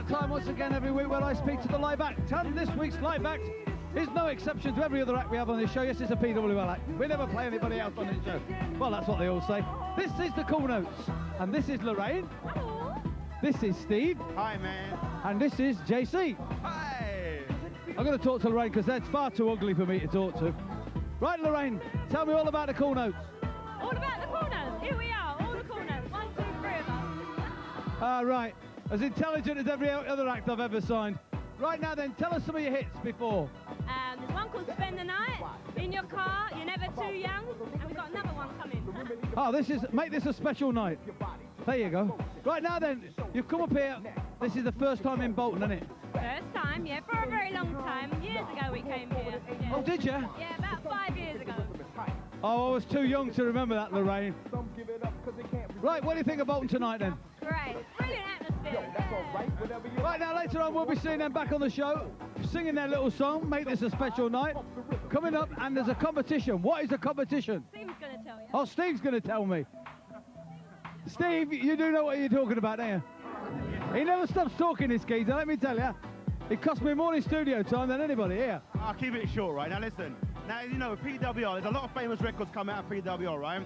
that time once again every week where I speak to the live act. And this week's live act is no exception to every other act we have on this show. Yes, it's a PWL act. We never play anybody else on this show. Well, that's what they all say. This is the Cool Notes. And this is Lorraine. Hello. This is Steve. Hi, man. And this is JC. Hi. I'm going to talk to Lorraine because that's far too ugly for me to talk to. Right, Lorraine, tell me all about the Cool Notes. All about the corners. Here we are, all the corners. 1, 2, 3 of us. Ah, right. As intelligent as every other act I've ever signed. Right now then, tell us some of your hits before. There's one called Spend the Night, In Your Car, You're Never Too Young, and we've got another one coming. Oh, make this a special night. There you go. Right now then, you've come up here. This is the first time in Bolton, isn't it? First time, yeah, for a very long time. Years ago we came here. Yeah. Oh, did you? Yeah, about 5 years ago. Oh, I was too young to remember that, Lorraine. Right, what do you think of Bolton tonight then? Great, brilliant atmosphere. Right now, later on, we'll be seeing them back on the show, singing their little song, Make This a Special Night. Coming up, and there's a competition. What is the competition? Steve's going to tell you. Oh, Steve's going to tell me. Steve, you do know what you're talking about, don't you? He never stops talking, this geezer, let me tell you. It cost me more in studio time than anybody here. I'll keep it short, right? Now listen, now you know, PWR, there's a lot of famous records come out of PWR, right?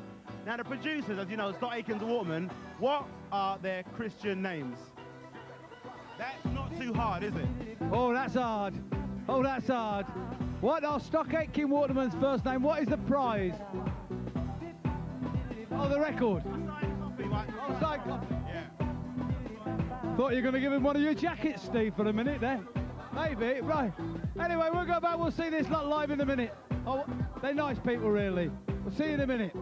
Now the producers, as you know, Scott Aikens and Waterman, what are their Christian names? That's not too hard, is it? Oh, that's hard. Oh, that's hard. What are Stock Aitken Waterman's first name? What is the prize? Oh, the record. Oh, signed copy. Yeah. Thought you were going to give him one of your jackets, Steve, for a minute there. Maybe, right. Anyway, we'll go back. We'll see this lot live in a minute. Oh, they're nice people, really. We'll see you in a minute.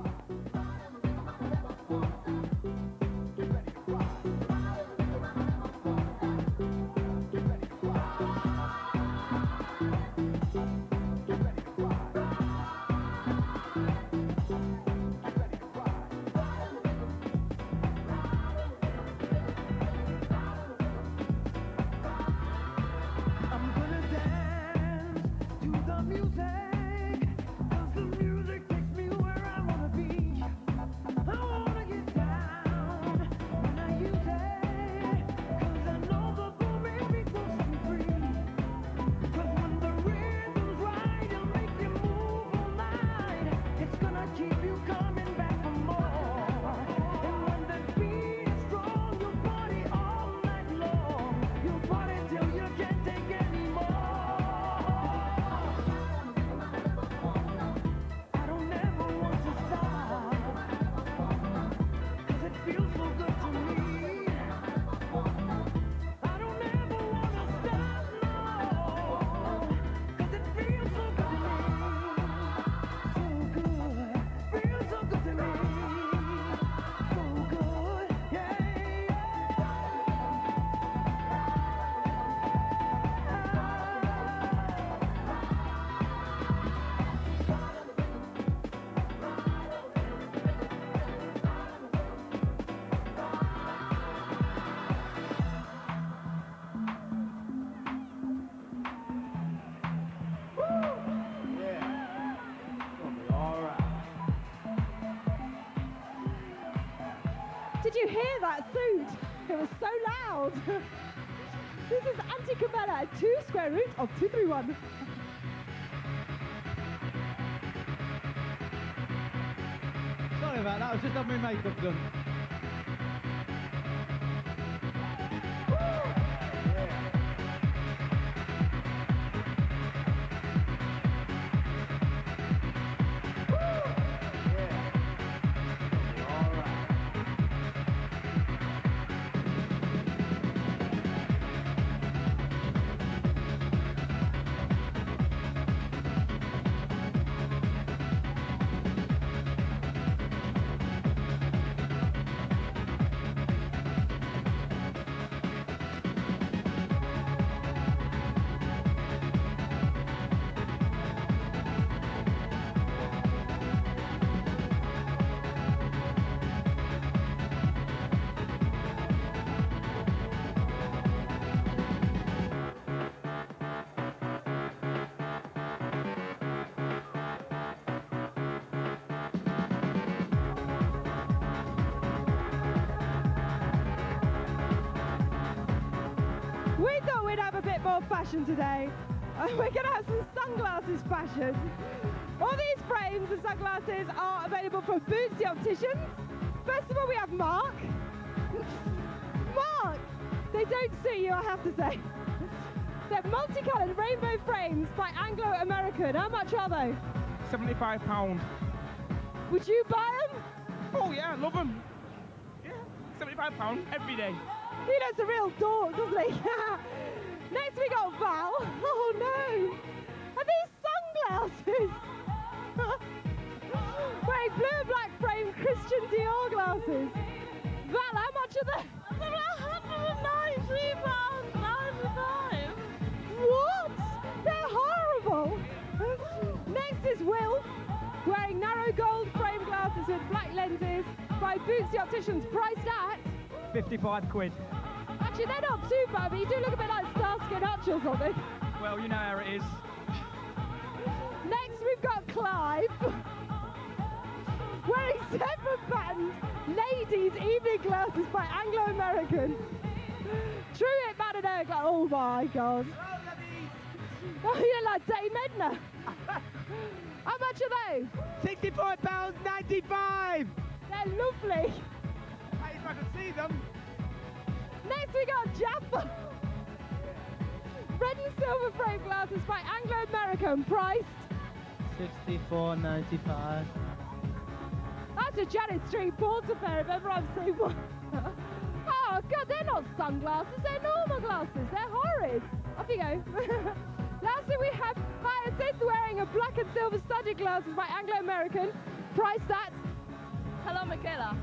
Did you hear that suit? It was so loud. This is Anti-Cabela, 2 square root of 231. Sorry about that, I was just having my makeup done. of fashion today. We're going to have some sunglasses fashion. All these frames of sunglasses are available from Boots the Opticians. First of all, we have Mark. Mark! They don't suit you, I have to say. They're multicoloured rainbow frames by Anglo-American. How much are they? £75. Would you buy them? Oh yeah, love them. Yeah, £75 every day. He knows a real dork, doesn't he? Next we got Val. Oh no! Are these sunglasses? Wearing blue and black framed Christian Dior glasses. Val, how much are they? £193.95. What? They're horrible. Next is Will, wearing narrow gold frame glasses with black lenses by Boots the Opticians, priced at £55. Actually, they're not too bad, but you do look a bit like Starsky and Hutch or something. Well, you know how it is. Next, we've got Clive, wearing zebra-patterned ladies' evening glasses by Anglo-American. True it, man and egg. Oh my God. Oh, you're like Dame Edna. How much are they? £64.95. They're lovely. Hey, if I can see them. Next we got Jaffa. Red and silver frame glasses by Anglo-American, priced £64.95. That's a Janet Street Porter pair if ever I've seen one. Oh God, they're not sunglasses, they're normal glasses. They're horrid. Off you go. Lastly we have Hyacinth wearing a black and silver studded glasses by Anglo-American, priced at... Hello, Michaela.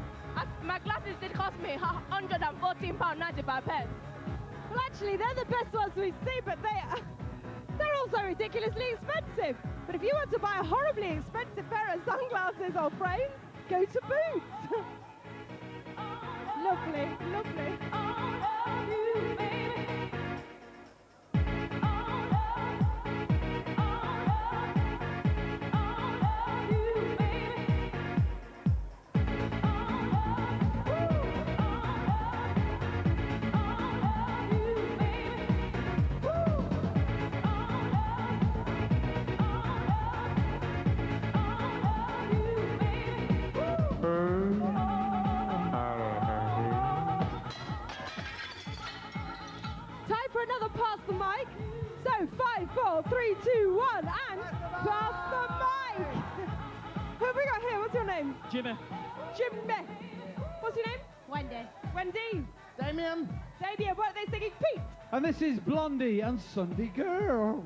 My glasses did cost me £114.95 pence. Well, actually, they're the best ones we see, but they're also ridiculously expensive. But if you want to buy a horribly expensive pair of sunglasses or frames, go to Boots. Lovely, lovely. Time for another pass the mic. So 5, 4, 3, 2, 1, and pass the mic. Who have we got here? What's your name? Jimmy. Jimmy. What's your name? Wendy. Wendy. Damien. Damien. What are they singing? Pete. And this is Blondie and Sunday Girl.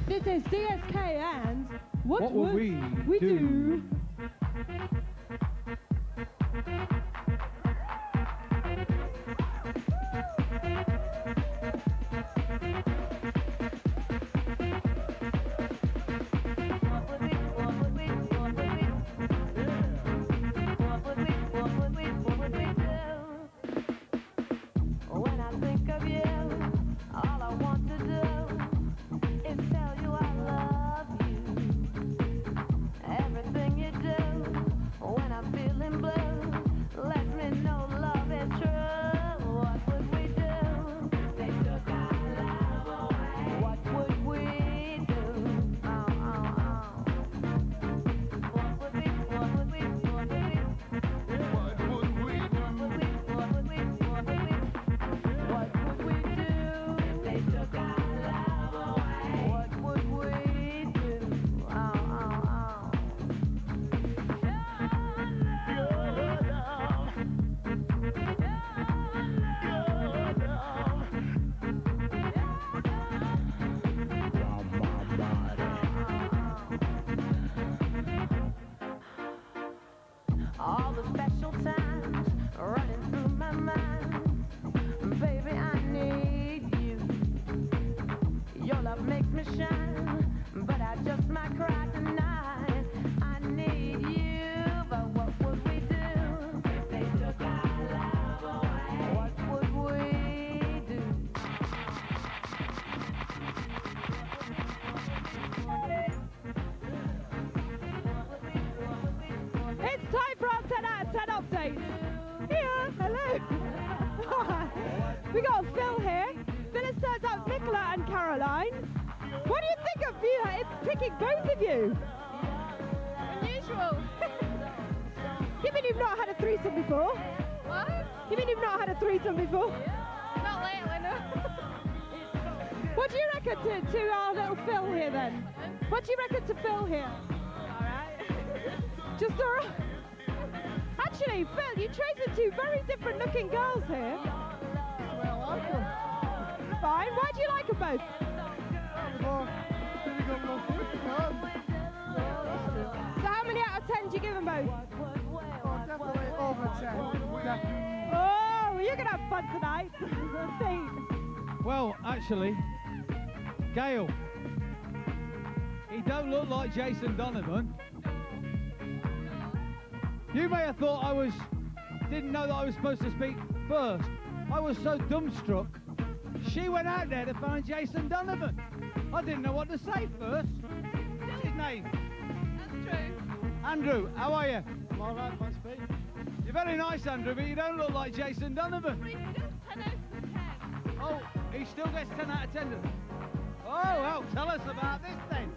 This is DSK and what would we do? When I think of you, all I want to do is tell you I love you. Everything you do when I'm feeling blue lets me know love is true. What would we do? They took our love away. What would we do? Oh, oh, oh. What would we, what would we, what would we? What would we do? What would we, what would we, what would we? What would we do if they took our love away? What would we do? Oh, oh, oh. All the special times running through my mind. Baby, I need you. Your love makes me shine, but I just might cry tonight. I need big of you. It's ticking both of you. Unusual. You mean you've not had a threesome before? What? You mean you've not had a threesome before? Not lately, no. What do you reckon to our little Phil here then? What do you reckon to Phil here? Alright. Just all right. Actually, Phil, you've chosen two very different looking girls here. Well, I like them. Fine. Why do you like them both? Well, really good looking. So how many out of 10 do you give them both? Oh, definitely over 10. Definitely. Oh, you're going to have fun tonight. See. Well, actually, Gail, he don't look like Jason Donovan. You may have thought didn't know that I was supposed to speak first. I was so dumbstruck. She went out there to find Jason Donovan. I didn't know what to say first. What's his name? That's true. Andrew, how are you? I'm all right, thanks, Pete. You're very nice, Andrew, but you don't look like Jason Donovan. But it's still 10 out of 10. Oh, he still gets 10 out of 10. Oh, well, tell us about this then.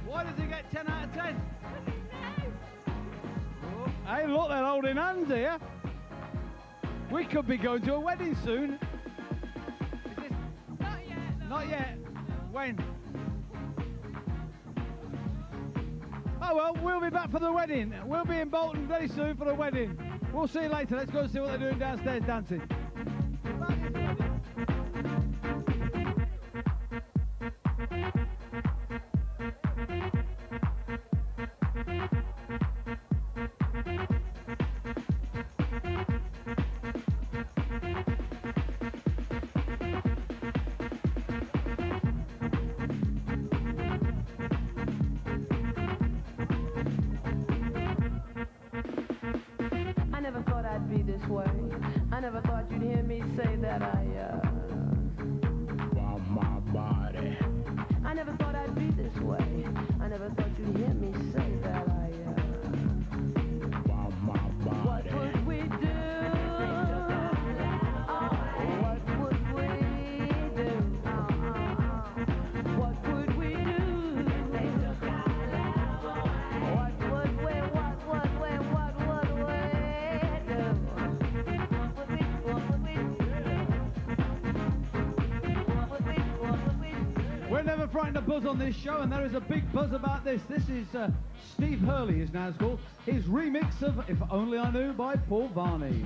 Why does he get 10 out of 10? Oh, hey, look, they're holding hands here. We could be going to a wedding soon. Is this... Not yet. No. Not yet. When? Oh, well, we'll be back for the wedding. We'll be in Bolton very soon for the wedding. We'll see you later. Let's go and see what they're doing downstairs dancing. I never thought I'd be this way. I never thought you'd hear me say that I want my body. I never thought I'd be this way. I never thought you'd hear me say that I want my body. What would we do? What would we do? What would we do? What would we do? We're never frightened of buzz on this show, and there is a big buzz about this. This is Steve Hurley, is now called. His remix of If Only I Knew by Paul Varney.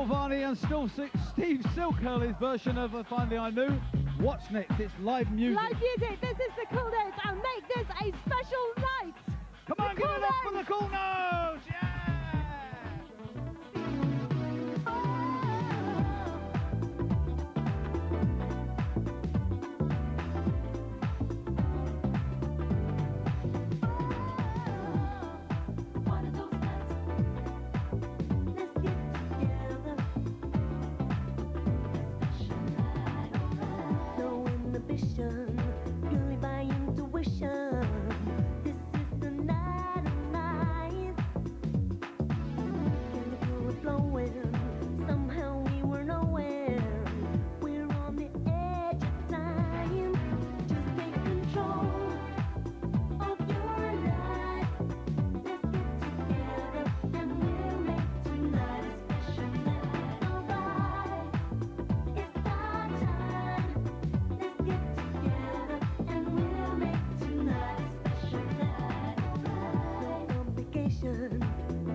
Paul Varney and Steve Silkhurley's version of Finally I Knew. What's next? It's live music. Live music. This is the Cool Notes, and make this a special night. Come on, give it up for the Cool Notes! Yeah! Purely by intuition. This is the night of night. And the pool was flowing. Somehow we were nowhere. We're on the edge of time. Just take control of your life. Let's get together and we'll make tonight a special night. Alright, it's our time. Let's get together and we'll make tonight a special night. No complication,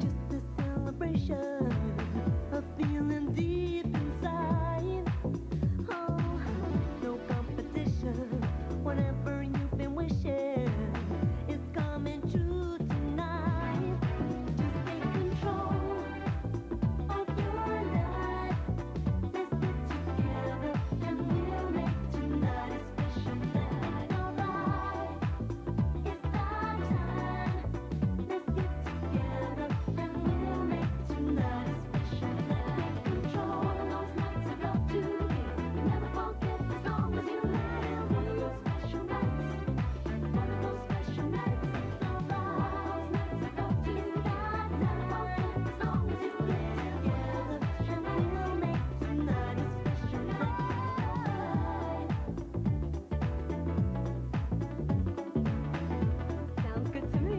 just a celebration, a feeling deep inside. Oh, no competition, whatever you've been wishing is coming true tonight. Just take control of your life. Let's get together and we'll make tonight a special night. Alright, it's our time. Let's get together and we'll make tonight a special night. Take control. One of those nights of love to give. You never forget as long as you live. One of those special nights. One of those special nights. Alright, those nights of love to give. Never forget as long as you live. Together and we'll make tonight a special night. Sounds good to me.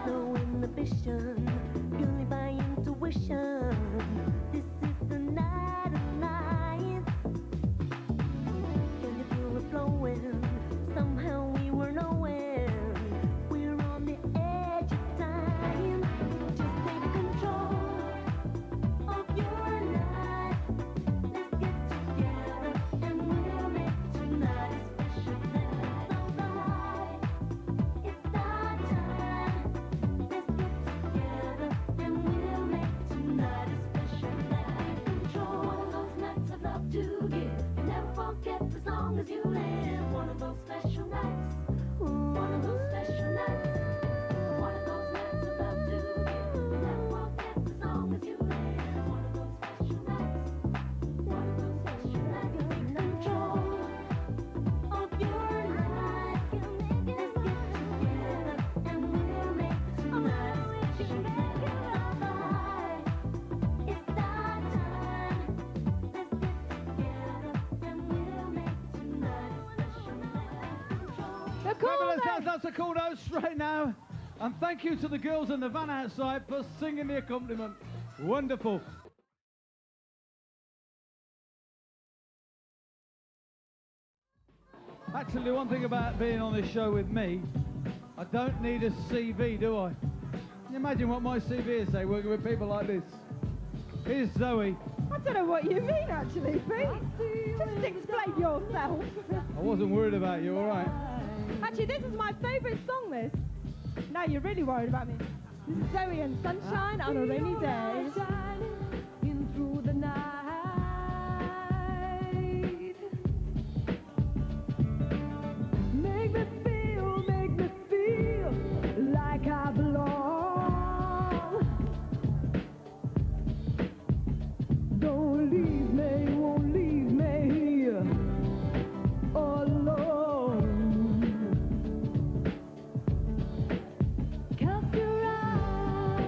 No inhibition, purely by intuition. This is the night of night. Can you feel it flowing? Somehow we were nowhere. We're on the edge of time. Just take control of your life. Let's get together and we'll make tonight a special night. Alright, it's our time. Let's get together and we'll make tonight a special night. Take control. One of those nights of love to give. You never forget as long as you live. One of those special nights. One of those special nights. One of those nights of love to give. You never forget as long as you live. One of those special nights. One of those special nights. Take control of your life. Let's get together and we'll make tonight a special night. Alright, it's our time. Let's get together and we'll make tonight a special night. The Cool Fabulous, Notes. that's the Cool Notes straight now. And thank you to the girls in the van outside for singing the accompaniment. Wonderful. Actually, one thing about being on this show with me, I don't need a CV, do I? Can you imagine what my CV is, say, working with people like this? Here's Zoe. I don't know what you mean, actually, Pete. Just explain yourself. I wasn't worried about you, all right? Actually, this is my favourite song, this. Now you're really worried about me. This is Zoe and Sunshine on a Rainy Day. In through the night. Make me feel like I belong. Don't leave me, won't leave me here alone. Cast your eyes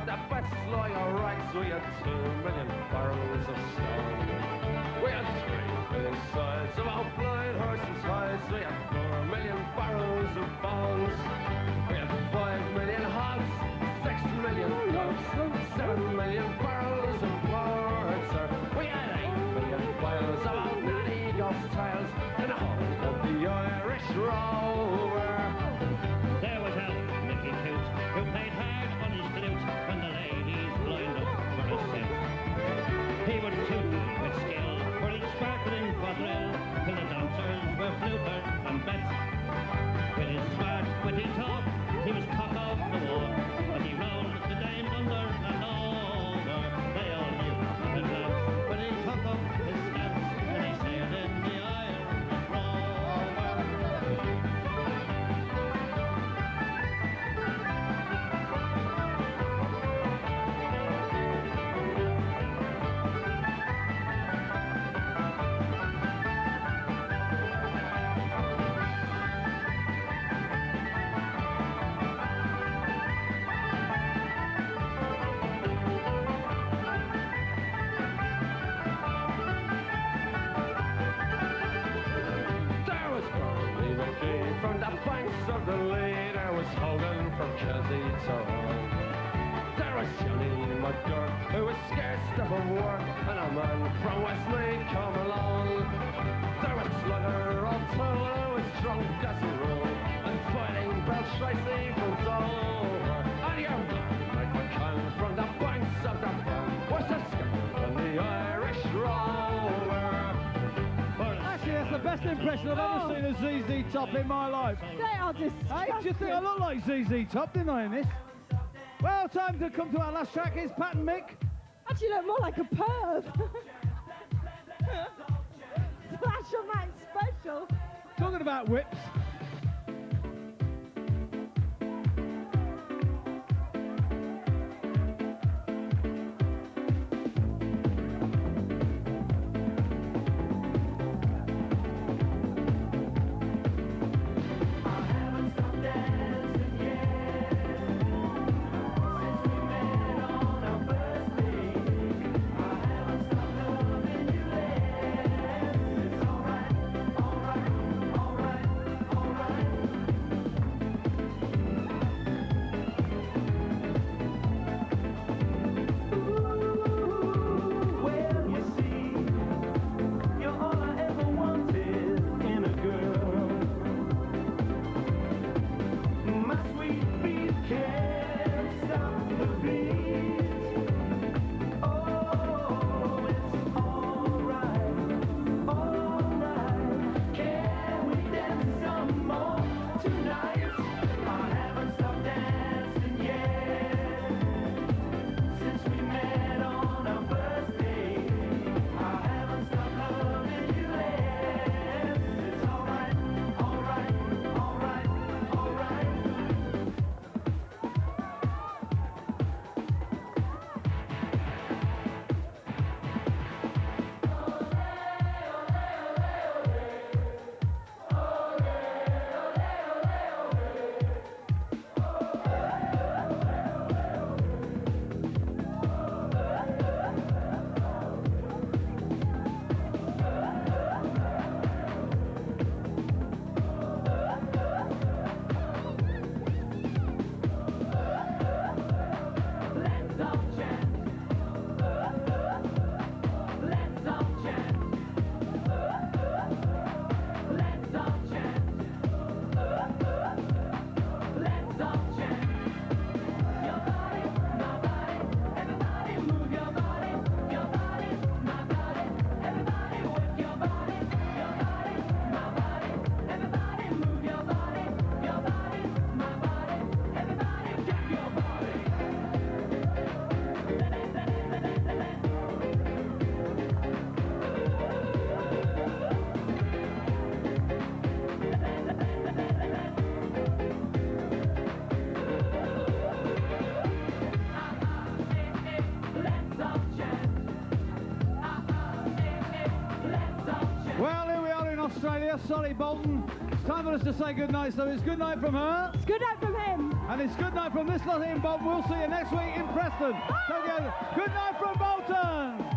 the best lawyer rights. We had 2 million barrels of stone. We had 3 million sides of our blind horses' hides. We had 4 million barrels of bones. We had 5 million hogs, 6 million goats, 7 million barrels of pork, sir. We had 8 million vials of our nanny ghost tales in the whole of the Irish Rover. There was Al, Mickey Coot, who played hard on his flute when the ladies lined up for a set. He would toot with skill for each sparkling quadrille, till the dancers were fluters and bets. With his smart, witty talk, he was cock of the walk, but he rolled the dames under and over. They all knew him lads when he took up his stance, when he sailed in the Irish Rover. There was Bernie McGee from the banks of the Lee. There was Hogan from Kessie to Hull. There was Johnny McGurk, who was scarce of a war, and a man from Westmeath come along. There was Slugger O'Toole, who was drunk as a rule, and fighting Bell Tracy from Dover. And your man, like McCann, from the banks of the Burn, was a skipper on the Irish Rover. Actually, that's the best impression I've ever seen of ZZ Top in my life. They are disgusting. Hey, do you think I look like ZZ Top, didn't I, in this? Well, time to come to our last track. Here's Pat and Mick. Actually, look more like a perv. Flash on that special. Talking about whips. Australia, sorry Bolton. It's time for us to say good night, so it's good night from her. It's good night from him. And it's good night from this lot in Bolton. We'll see you next week in Preston. Good night from Bolton.